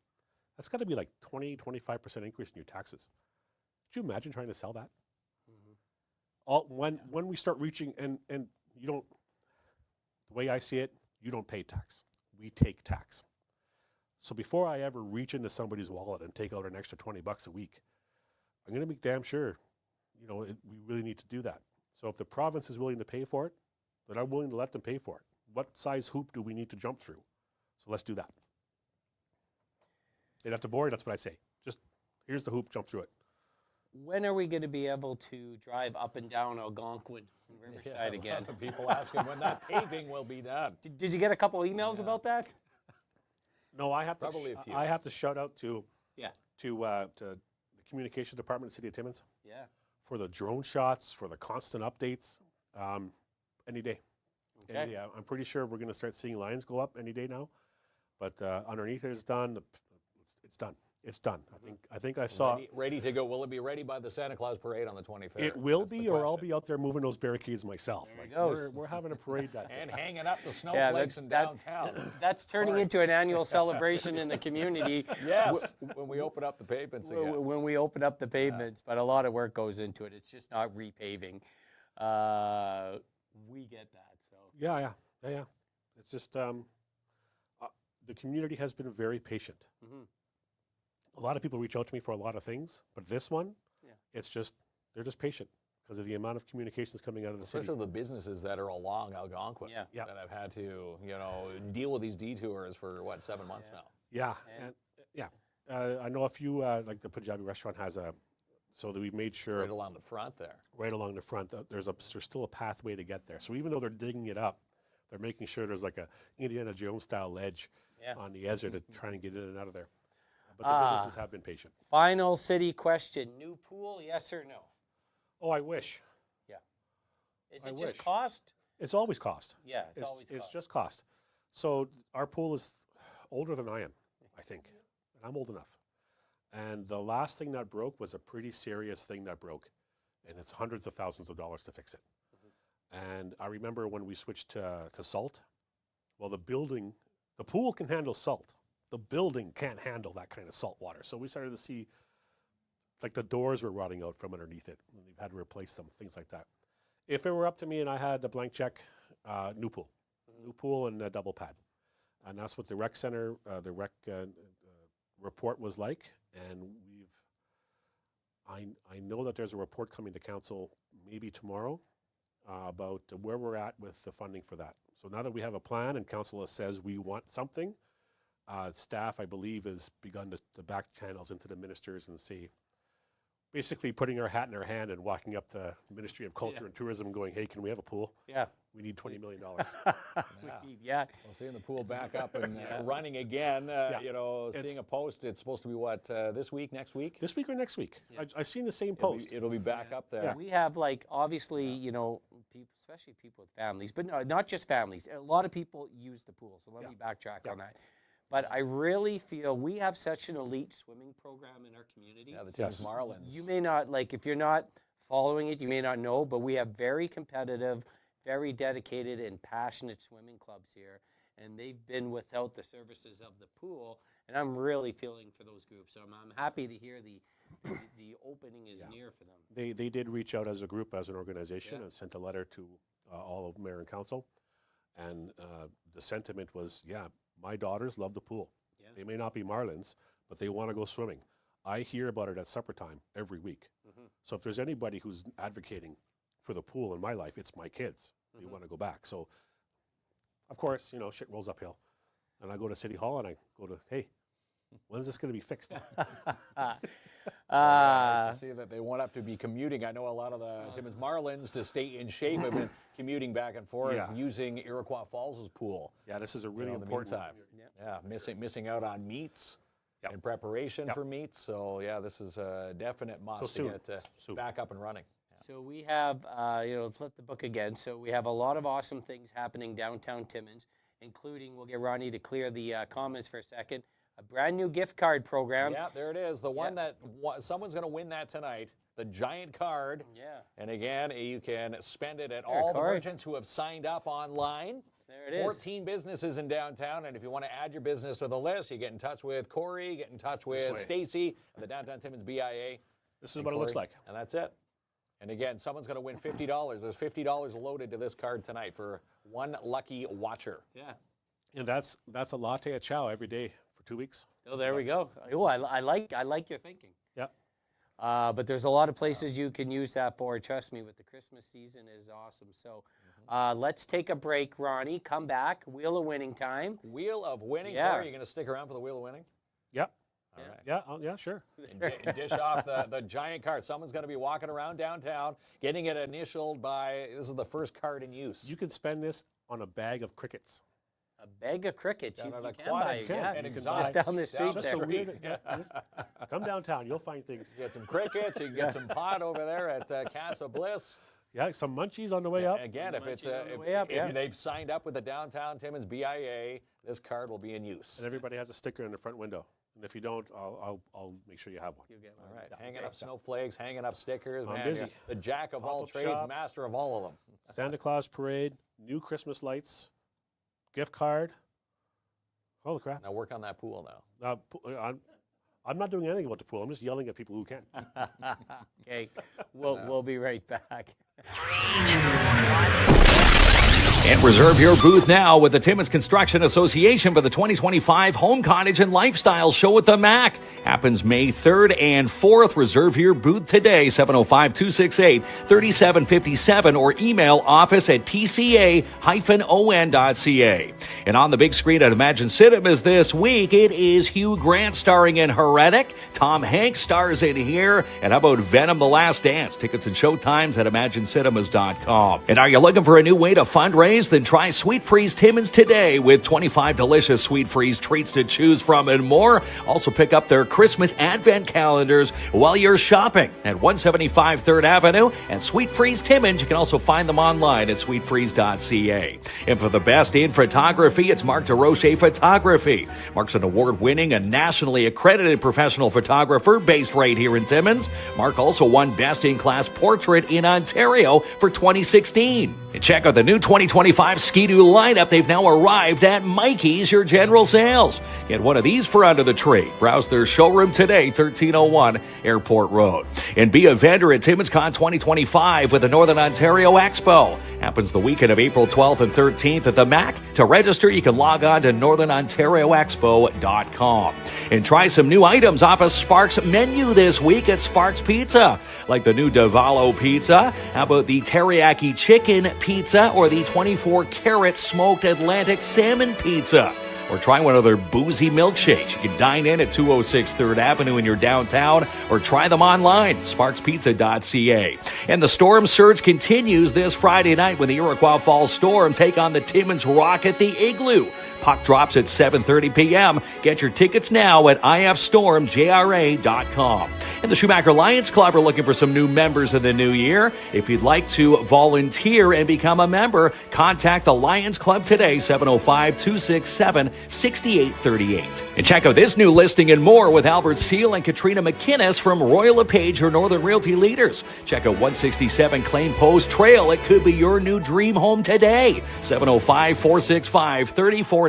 G: That's got to be like 20-25% increase in your taxes. Could you imagine trying to sell that? When we start reaching, and you don't, the way I see it, you don't pay tax. We take tax. So before I ever reach into somebody's wallet and take out an extra $20 a week, I'm going to be damn sure, we really need to do that. So if the province is willing to pay for it, then I'm willing to let them pay for it. What size hoop do we need to jump through? So let's do that. And at the board, that's what I say. Just here's the hoop, jump through it.
E: When are we going to be able to drive up and down Algonquin and Riverside again?
F: People asking when that paving will be done.
E: Did you get a couple emails about that?
G: No, I have
F: Probably a few.
G: I have to shout out to
E: Yeah.
G: to the communications department of the city of Timmins
E: Yeah.
G: for the drone shots, for the constant updates, any day.
E: Okay.
G: And, yeah, I'm pretty sure we're going to start seeing lines go up any day now. But underneath it is done. It's done. It's done. I think I saw.
F: Ready to go. Will it be ready by the Santa Claus parade on the 23rd?
G: It will
F: That's the
G: be, or I'll
F: question.
G: be out there moving those barricades myself.
E: There he
G: Like,
E: goes.
G: we're having a parade that day.
F: And hanging up the snowflakes in downtown.
E: That's turning into an annual celebration in the community.
F: Yes, when we open up the pavements again.
E: When we open up the pavements, but a lot of work goes into it. It's just not repaving. We get that. So
G: Yeah. It's just the community has been very patient. A lot of people reach out to me for a lot of things, but this one,
E: Yeah.
G: they're just patient. because of the amount of communications coming out of the city.
F: Especially the businesses that are along Algonquin
E: Yeah.
G: Yeah.
F: that have had to, deal with these detours for, 7 months now.
G: Yeah, and I know a few, like the Punjabi restaurant has so that we've made sure
F: Right along the front there.
G: right along the front, there's still a pathway to get there. So even though they're digging it up, they're making sure there's like a Indiana Jones style ledge on the edge to try and get in and out of there. But the businesses have been patient.
E: Final city question: new pool, yes or no?
G: Oh, I wish.
E: Yeah. Is
G: I
E: it just
G: wish.
E: cost?
G: It's always cost.
E: Yeah, it's always
G: It's
E: cost.
G: just cost. So our pool is older than I am, I think, and I'm old enough. And the last thing that broke was a pretty serious thing that broke, and it's hundreds of thousands of dollars to fix it. And I remember when we switched to salt. Well, the pool can handle salt. The building can't handle that kind of salt water. So we started to see, like the doors were rotting out from underneath it, and we've had to replace them, things like that. If it were up to me and I had a blank check, new pool and a double pad. And that's what the rec center, the rec report was like. And I know that there's a report coming to council maybe tomorrow about where we're at with the funding for that. So now that we have a plan and council says we want something, staff, I believe, has begun to back channels into the ministers and see, basically putting our hat in our hand and walking up the Ministry of Culture and Tourism and going, hey, can we have a pool?
E: Yeah.
G: We need $20 million.
E: Yeah.
F: Well, seeing the pool back up and running again, seeing a post, it's supposed to be what, this week, next week?
G: This week or next week? I've seen the same post.
F: It'll be back up there.
E: We have, like, obviously, people, especially people with families, but no, not just families. A lot of people use the pool, so let me backtrack on that. But I really feel we have such an elite swimming program in our community.
F: Yeah, the Timmins Marlins.
E: You may not, like, if you're not following it, you may not know, but we have very competitive, very dedicated and passionate swimming clubs here. And they've been without the services of the pool. And I'm really feeling for those groups. So I'm happy to hear the opening is near for them.
G: They did reach out as a group, as an organization, and sent a letter to all of mayor and council. And the sentiment was, my daughters love the pool. Yeah. They may not be Marlins, but they want to go swimming. I hear about it at supper time every week. So if there's anybody who's advocating for the pool in my life, it's my kids. They want to go back. So, of course, shit rolls uphill. And I go to City Hall and I go to, hey, when's this going to be fixed?
F: Nice to see that they want up to be commuting. I know a lot of the Timmins Marlins, to stay in shape, have been commuting back and forth using Iroquois Falls' pool.
G: Yeah, this is a really
F: in the
G: important
F: meantime. Missing out on meets in preparation for meets. So, this is a definite must to get back up and running.
E: So we have, let's let the book again. So we have a lot of awesome things happening downtown Timmins, including, we'll get Ronnie to clear the comments for a second, a brand new gift card program.
F: Yeah, there it is. The one that someone's going to win that tonight. The giant card.
E: Yeah.
F: And again, you can spend it at all the merchants who have signed up online.
E: There it is.
F: 14 businesses in downtown. And if you want to add your business to the list, you get in touch with Corey, get in touch with Stacy, and the Downtown Timmins BIA.
G: This is what it looks like.
F: And that's it. And again, someone's going to win $50. There's $50 loaded to this card tonight for one lucky watcher.
E: Yeah.
G: And that's a latte at chow every day for 2 weeks.
E: Oh, there we go. Oh, I like your thinking.
G: Yeah.
E: But there's a lot of places you can use that for. Trust me, with the Christmas season is awesome. So let's take a break, Ronnie. Come back. Wheel of Winning time.
F: Wheel of Winning.
E: Yeah.
F: Corey, are you going to stick around for the Wheel of Winning?
G: Yep.
F: All right.
G: Yeah, yeah, sure.
F: And dish off the giant card. Someone's going to be walking around downtown, getting it initialed by, this is the first card in use.
G: You can spend this on a bag of crickets.
E: A bag of crickets. You
F: Down
E: can
F: at
E: buy.
F: Aquatics and
E: Just down the street
G: Just
E: there.
G: a weird, just come downtown, you'll find things.
F: You get some crickets, you can get some pot over there at Casa Bliss.
G: Yeah, some munchies on the way up.
F: Again, if it's
E: on the way up,
F: if they've signed up with the Downtown Timmins BIA, this card will be in use.
G: And everybody has a sticker in the front window. And if you don't, I'll make sure you have one.
E: You'll get one.
F: All right, hanging up snowflakes, hanging up stickers.
G: I'm
F: man,
G: busy.
F: you're the jack of all
G: Pop-up
F: trades,
G: shops.
F: master of all of them.
G: Santa Claus parade, new Christmas lights, gift card. Holy crap.
F: Now work on that pool now.
G: I'm not doing anything about the pool. I'm just yelling at people who can.
E: Okay, we'll be right back.
F: And reserve your booth now with the Timmins Construction Association for the 2025 Home Cottage and Lifestyle Show at the MAC. Happens May 3rd and 4th. Reserve your booth today, 705-268-3757, or email office@tca-on.ca. And on the big screen at Imagine Cinemas this week, it is Hugh Grant starring in Heretic. Tom Hanks stars in here. And how about Venom: The Last Dance? Tickets and showtimes at imaginecinemas.com. And are you looking for a new way to fundraise? Then try Sweet Freeze Timmins today with 25 delicious Sweet Freeze treats to choose from and more. Also pick up their Christmas Advent calendars while you're shopping at 175 3rd Avenue and Sweet Freeze Timmins. You can also find them online at sweetfreeze.ca. And for the best in photography, it's Mark DeRoche Photography. Mark's an award-winning and nationally accredited professional photographer based right here in Timmins. Mark also won Best in Class Portrait in Ontario for 2016. And check out the new 2025 Ski-Doo lineup. They've now arrived at Mikey's, your general sales. Get one of these for under the tree. Browse their showroom today, 1301 Airport Road. And be a vendor at TimminsCon 2025 with the Northern Ontario Expo. Happens the weekend of April 12th and 13th at the MAC. To register, you can log on to northernontarioexpo.com. And try some new items off of Sparks menu this week at Sparks Pizza, like the new Davalo Pizza. How about the teriyaki chicken pizza or the 24-karat smoked Atlantic salmon pizza? Or try one of their boozy milkshakes. You can dine in at 206 3rd Avenue in your downtown, or try them online, sparkspizza.ca. And the storm surge continues this Friday night when the Iroquois Falls Storm take on the Timmins Rock at the Igloo. Puck drops at 7:30 p.m. Get your tickets now at ifstormjra.com. And the Schumacher Lions Club are looking for some new members in the new year. If you'd like to volunteer and become a member, contact the Lions Club today, 705-267-6838. And check out this new listing and more with Albert Seal and Katrina McInnes from Royal LePage, your Northern Realty leaders. Check out 167 Claim Post Trail. It could be your new dream home today, 705-465-3493.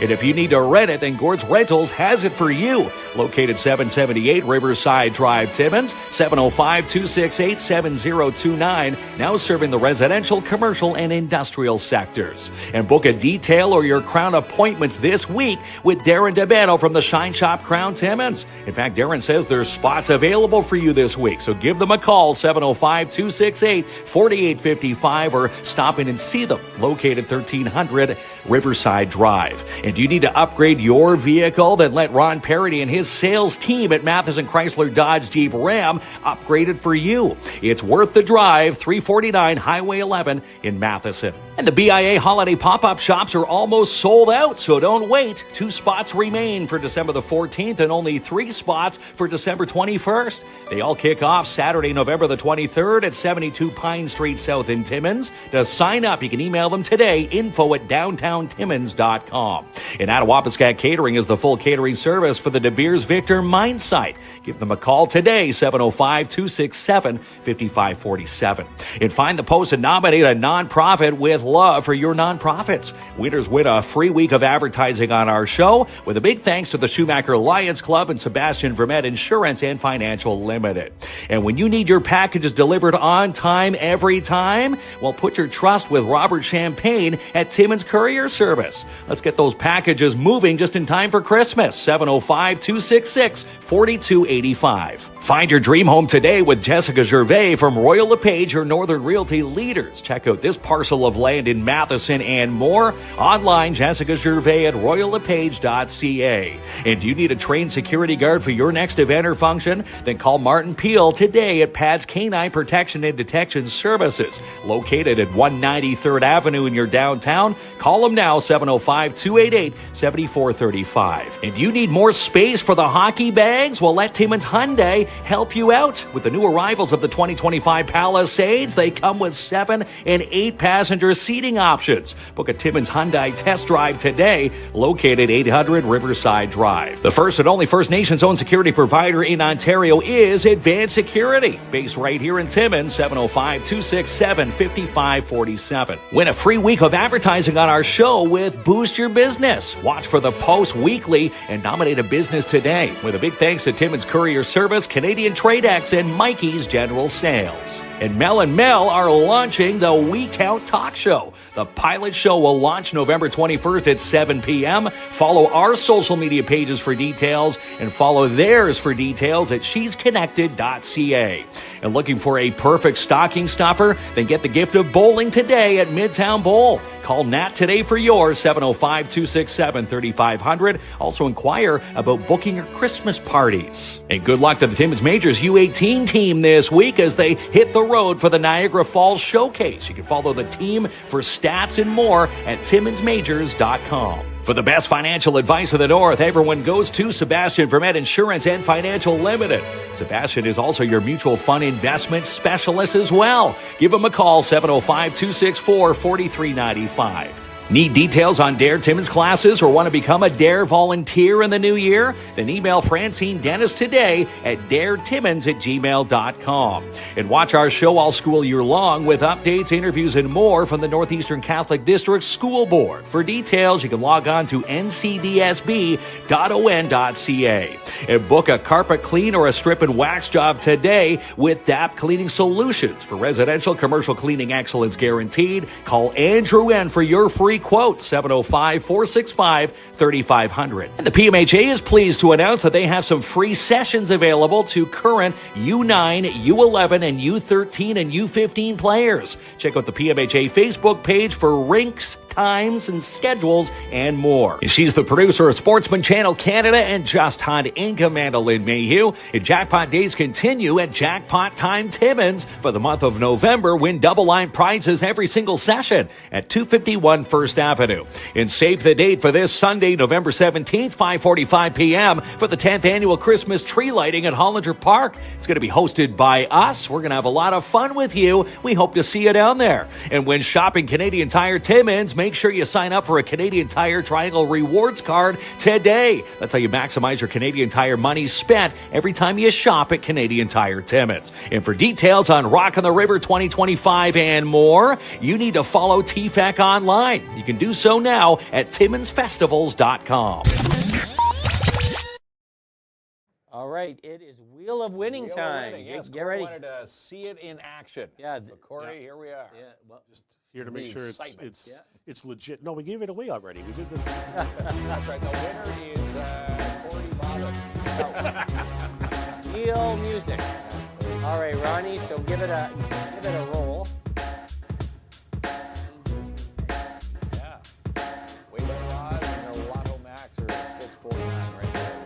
F: And if you need to rent it, then Gord's Rentals has it for you. Located 778 Riverside Drive, Timmins, 705-268-7029. Now serving the residential, commercial, and industrial sectors. And book a detail or your Crown appointments this week with Darren DeBetto from the Shine Shop Crown Timmins. In fact, Darren says there's spots available for you this week. So give them a call, 705-268-4855, or stop in and see them. Located 1300 Riverside Drive. And do you need to upgrade your vehicle? Then let Ron Parody and his sales team at Matheson Chrysler Dodge Jeep Ram upgrade it for you. It's worth the drive, 349 Highway 11 in Matheson. And the BIA holiday pop-up shops are almost sold out, so don't wait. 2 spots remain for December the 14th and only 3 spots for December 21st. They all kick off Saturday, November the 23rd at 72 Pine Street South in Timmins. To sign up, you can email them today, info@downtowntimmins.com. And Attawapiskat Catering is the full catering service for the De Beers Victor mine site. Give them a call today, 705-267-5547. And find the post and nominate a nonprofit with love for your nonprofits. Winners win a free week of advertising on our show, with a big thanks to the Schumacher Lions Club and Sebastian Vermette Insurance and Financial Limited. And when you need your packages delivered on time every time, well, put your trust with Robert Champagne at Timmins Courier Service. Let's get those packages moving just in time for Christmas. 705-266-4285. Find your dream home today with Jessica Gervais from Royal LePage, your Northern Realty leaders. Check out this parcel of land in Matheson and more. Online, Jessica Gervais at royallepage.ca. And do you need a trained security guard for your next event or function? Then call Martin Peel today at Pad's Canine Protection and Detection Services. Located at 190 3rd Avenue in your downtown. Call them now, 705-288-7435. And do you need more space for the hockey bags? Well, let Timmins Hyundai help you out. With the new arrivals of the 2025 Palisades, they come with 7 and 8 passenger seating options. Book a Timmins Hyundai test drive today, located 800 Riverside Drive. The first and only First Nations-owned security provider in Ontario is Advanced Security, based right here in Timmins, 705-267-5547. Win a free week of advertising on our show with Boost Your Business. Watch for the post weekly and nominate a business today. With a big thanks to Timmins Courier Service, Canadian TradeX, and Mikey's General Sales. And Mel are launching the We Count Talk Show. The pilot show will launch November 21st at 7 p.m. Follow our social media pages for details and follow theirs for details at shesconnected.ca. And looking for a perfect stocking stuffer? Then get the gift of bowling today at Midtown Bowl. Call Nat today for yours, 705-267-3500. Also inquire about booking your Christmas parties. And good luck to the Timmins Majors U18 team this week as they hit the road for the Niagara Falls Showcase. You can follow the team for stats and more at TimminsMajors.com. For the best financial advice of the North, everyone goes to Sebastian Vermette Insurance and Financial Limited. Sebastian is also your mutual fund investment specialist as well. Give him a call, 705-264-4395. Need details on DARE Timmins classes or want to become a DARE volunteer in the new year? Then email Francine Dennis today at daretimmins@gmail.com. And watch our show all school year long with updates, interviews, and more from the Northeastern Catholic District School Board. For details, you can log on to ncdsb.on.ca. And book a carpet clean or a strip and wax job today with DAP Cleaning Solutions. For residential, commercial cleaning excellence guaranteed, call Andrew N. for your free quote, 705-465-3500. And the PMHA is pleased to announce that they have some free sessions available to current U9, U11, and U13 and U15 players. Check out the PMHA Facebook page for rinks, times, and schedules, and more. And she's the producer of Sportsman Channel Canada and Just Hunt Inc. Amanda Lynn Mayhew. And Jackpot Days continue at Jackpot Time Timmins. For the month of November, win double line prizes every single session at 251 First Avenue. And save the date for this Sunday, November 17th, 5:45 p.m. for the 10th annual Christmas tree lighting at Hollinger Park. It's going to be hosted by us. We're going to have a lot of fun with you. We hope to see you down there. And when shopping Canadian Tire Timmins, make sure you sign up for a Canadian Tire Triangle Rewards card today. That's how you maximize your Canadian Tire money spent every time you shop at Canadian Tire Timmins. And for details on Rock on the River 2025 and more, you need to follow TFEC online. You can do so now at TimminsFestivals.com.
E: All right, it is Wheel of Winning
F: Wheel of
E: time.
F: Winning, yes,
E: Get
F: Cory
E: ready.
F: wanted to see it in action.
E: Yeah,
F: So, Cory, here we are.
E: Yeah, well,
G: Just here to make sure
F: excitement.
G: it's legit. No, we gave it away already. We did this.
F: That's right. The winner is Cory Robin.
E: Wheel music. All right, Ronnie. So give it a roll.
F: Yeah. Wait on Rod and their Lotto Max are 649 right there.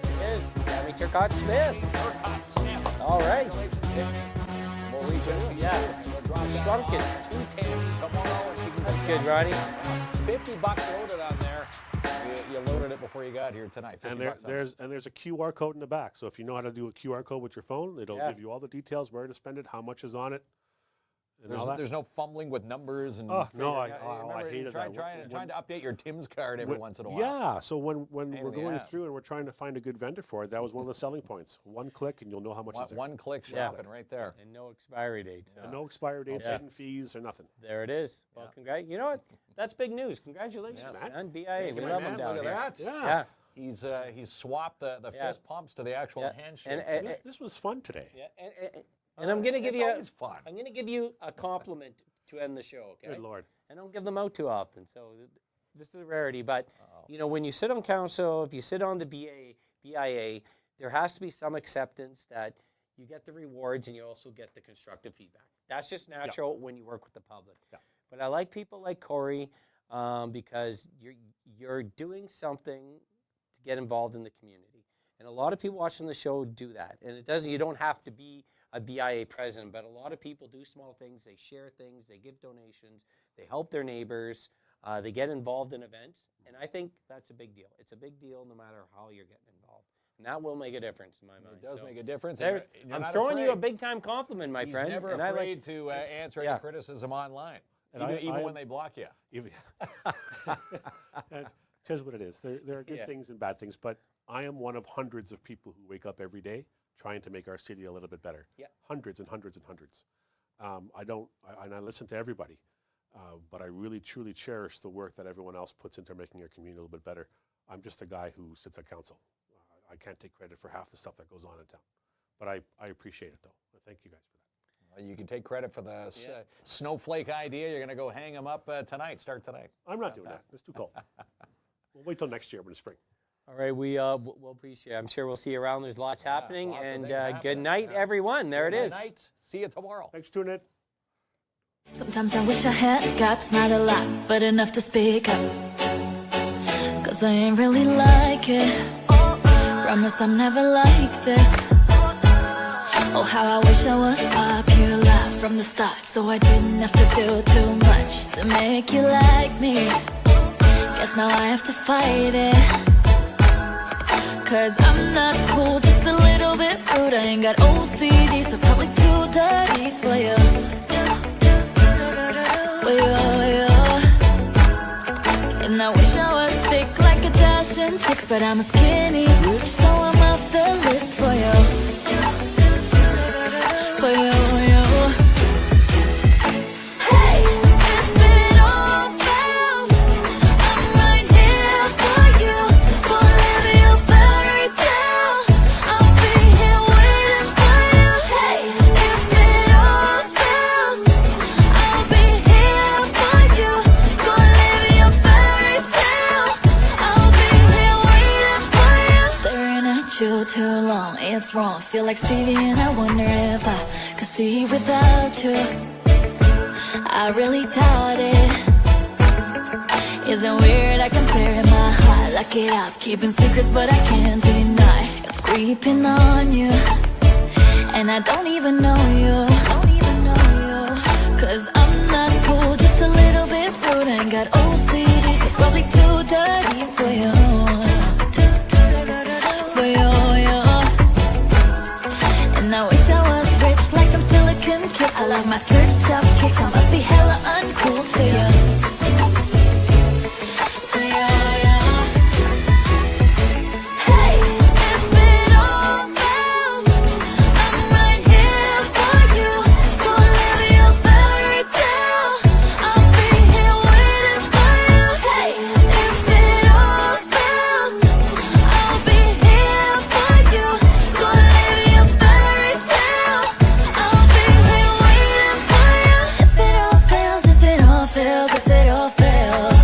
E: It is Tammy Turcotte Smith.
F: Turcotte Smith.
E: All right.
F: We'll reach out.
E: Yeah.
F: We'll drop that
E: Shrunk it.
F: off. 2 Tammys tomorrow.
E: That's good, Ronnie.
F: $50 loaded on there. You loaded it before you got here tonight.
G: And
F: $50 on it.
G: there's a QR code in the back. So if you know how to do a QR code with your phone, it'll
E: Yeah.
G: give you all the details, where to spend it, how much is on it, and all that.
F: There's no fumbling with numbers and.
G: Oh, no, I
F: remember
G: hated that.
F: trying to update your Tim's card every once in a while.
G: Yeah, so when
F: Pain
G: we're
F: in the
G: going
F: ass.
G: through and we're trying to find a good vendor for it, that was one of the selling points. One click and you'll know how much is there.
F: One click
E: Yeah.
F: shopping right there.
E: And no expiry dates.
G: And no expiry dates,
E: Yeah.
G: hidden fees, or nothing.
E: There it is. Well, You know what? That's big news. Congratulations,
G: Yes.
E: man. BIA. We
F: Good,
E: love
F: man.
E: them down
F: Look
E: here.
F: at that.
G: Yeah.
E: Yeah.
F: He's swapped the
E: Yeah.
F: fist pumps to the actual
E: Yeah.
F: handshake.
E: And-
G: This was fun today.
E: Yeah. And I'm gonna give
F: it's
E: you.
F: always fun.
E: I'm gonna give you a compliment to end the show. Okay.
G: Good Lord.
E: I don't give them out too often, so this is a rarity. But you know, when you sit on council, if you sit on the BIA, there has to be some acceptance that you get the rewards and you also get the constructive feedback. That's just natural when you work with the public.
G: Yeah.
E: But I like people like Cory because you're doing something to get involved in the community, and a lot of people watching the show do that. And it doesn't. You don't have to be a BIA president, but a lot of people do small things. They share things. They give donations. They help their neighbors. They get involved in events, and I think that's a big deal. It's a big deal no matter how you're getting involved, and that will make a difference in my mind.
F: It does
E: So
F: make a difference.
E: there's-
F: and you're
E: I'm
F: not
E: throwing you a
F: afraid.
E: big-time compliment, my
F: He's
E: friend.
F: never
E: and I
F: afraid
E: like,
F: to answer
E: Yeah.
F: any criticism online,
G: And
F: even
G: I
F: when
G: am-
F: they block you.
G: Tells what it is. There are good
E: Yeah.
G: things and bad things, but I am one of hundreds of people who wake up every day trying to make our city a little bit better.
E: Yeah.
G: Hundreds and hundreds and hundreds. I listen to everybody. but I really, truly cherish the work that everyone else puts into making our community a little bit better. I'm just a guy who sits at council. I can't take credit for half the stuff that goes on in town. But I appreciate it, though. Thank you guys for that.
F: Well, you can take credit for the snowflake idea. You're going to go hang them up tonight, start tonight.
G: I'm not doing that. It's too cold. We'll wait till next year in the spring.
E: All right, we'll appreciate it. I'm sure we'll see you around. There's lots happening.
F: Lots of
E: And
F: things happening.
E: good night, everyone. There it is.
F: Good night. See you tomorrow.
G: Thanks for tuning in.
A: Sometimes I wish I had guts, not a lot, but enough to speak up. Cause I ain't really like it. Promise I'm never like this. Oh, how I wish I was popular from the start, so I didn't have to do too much to make you like me. Guess now I have to fight it. Cause I'm not cool, just a little bit rude. I ain't got OCD, so probably too dirty for you. And I wish I was thick like a Dachshund chicks, but I'm a skinny bitch, so I'm off the list for you. For you. Hey, if it all fails, I'm right here for you. For living your fairy tale, I'll be here waiting for you. Hey, if it all fails, I'll be here for you. For living your fairy tale, I'll be here waiting for you. Staring at you too long, it's wrong. Feel like Stevie and I wonder if I could see without you. I really doubt it. Isn't weird, I can bury my heart, lock it up, keeping secrets but I can't deny it's creeping on you. And I don't even know you. Cause I'm not cool, just a little bit rude. I ain't got OCD, so probably too dirty for you. For you. And I wish I was rich like them silicon kids. I love my thrift shop kicks, I must be hella uncool to you. Hey, if it all fails, I'm right here for you. For living your fairy tale, I'll be here waiting for you. Hey, if it all fails, I'll be here for you. For living your fairy tale, I'll be here waiting for you. If it all fails, if it all fails, if it all fails,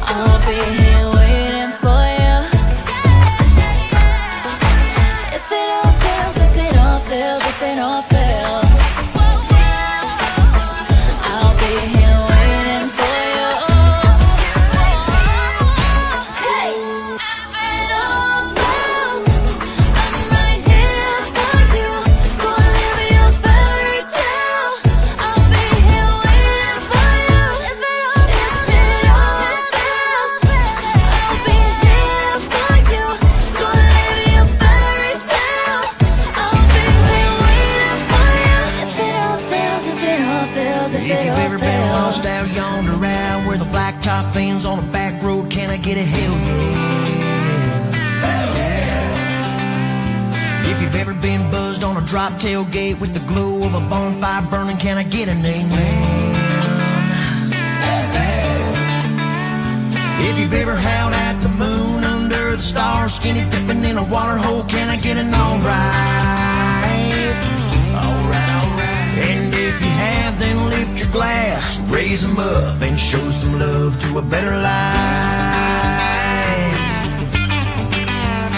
A: I'll be here waiting for you. If it all fails, if it all fails, if it all fails, I'll be here waiting for you. Hey, if it all fails, I'm right here for you. For living your fairy tale, I'll be here waiting for you. If it all fails, I'll be here for you. For living your fairy tale, I'll be here waiting for you. If it all fails, if it all fails, if
C: If
A: it
C: you've
A: all
C: ever been lost
A: fails.
C: out yonder around where the blacktop ends on a back road, can I get a hell yeah? If you've ever been buzzed on a drop tailgate with the glow of a bonfire burning, can I get an amen? If you've ever howled at the moon under the stars, skinny dipping in a water hole, can I get an alright? Alright. And if you have, then lift your glass, raise them up, and show some love to a better life.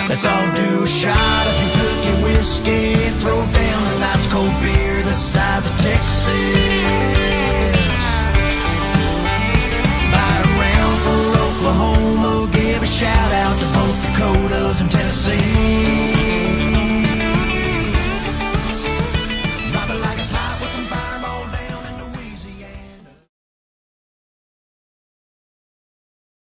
C: Let's all do a shot of Kentucky whiskey, throw down a nice cold beer the size of Texas.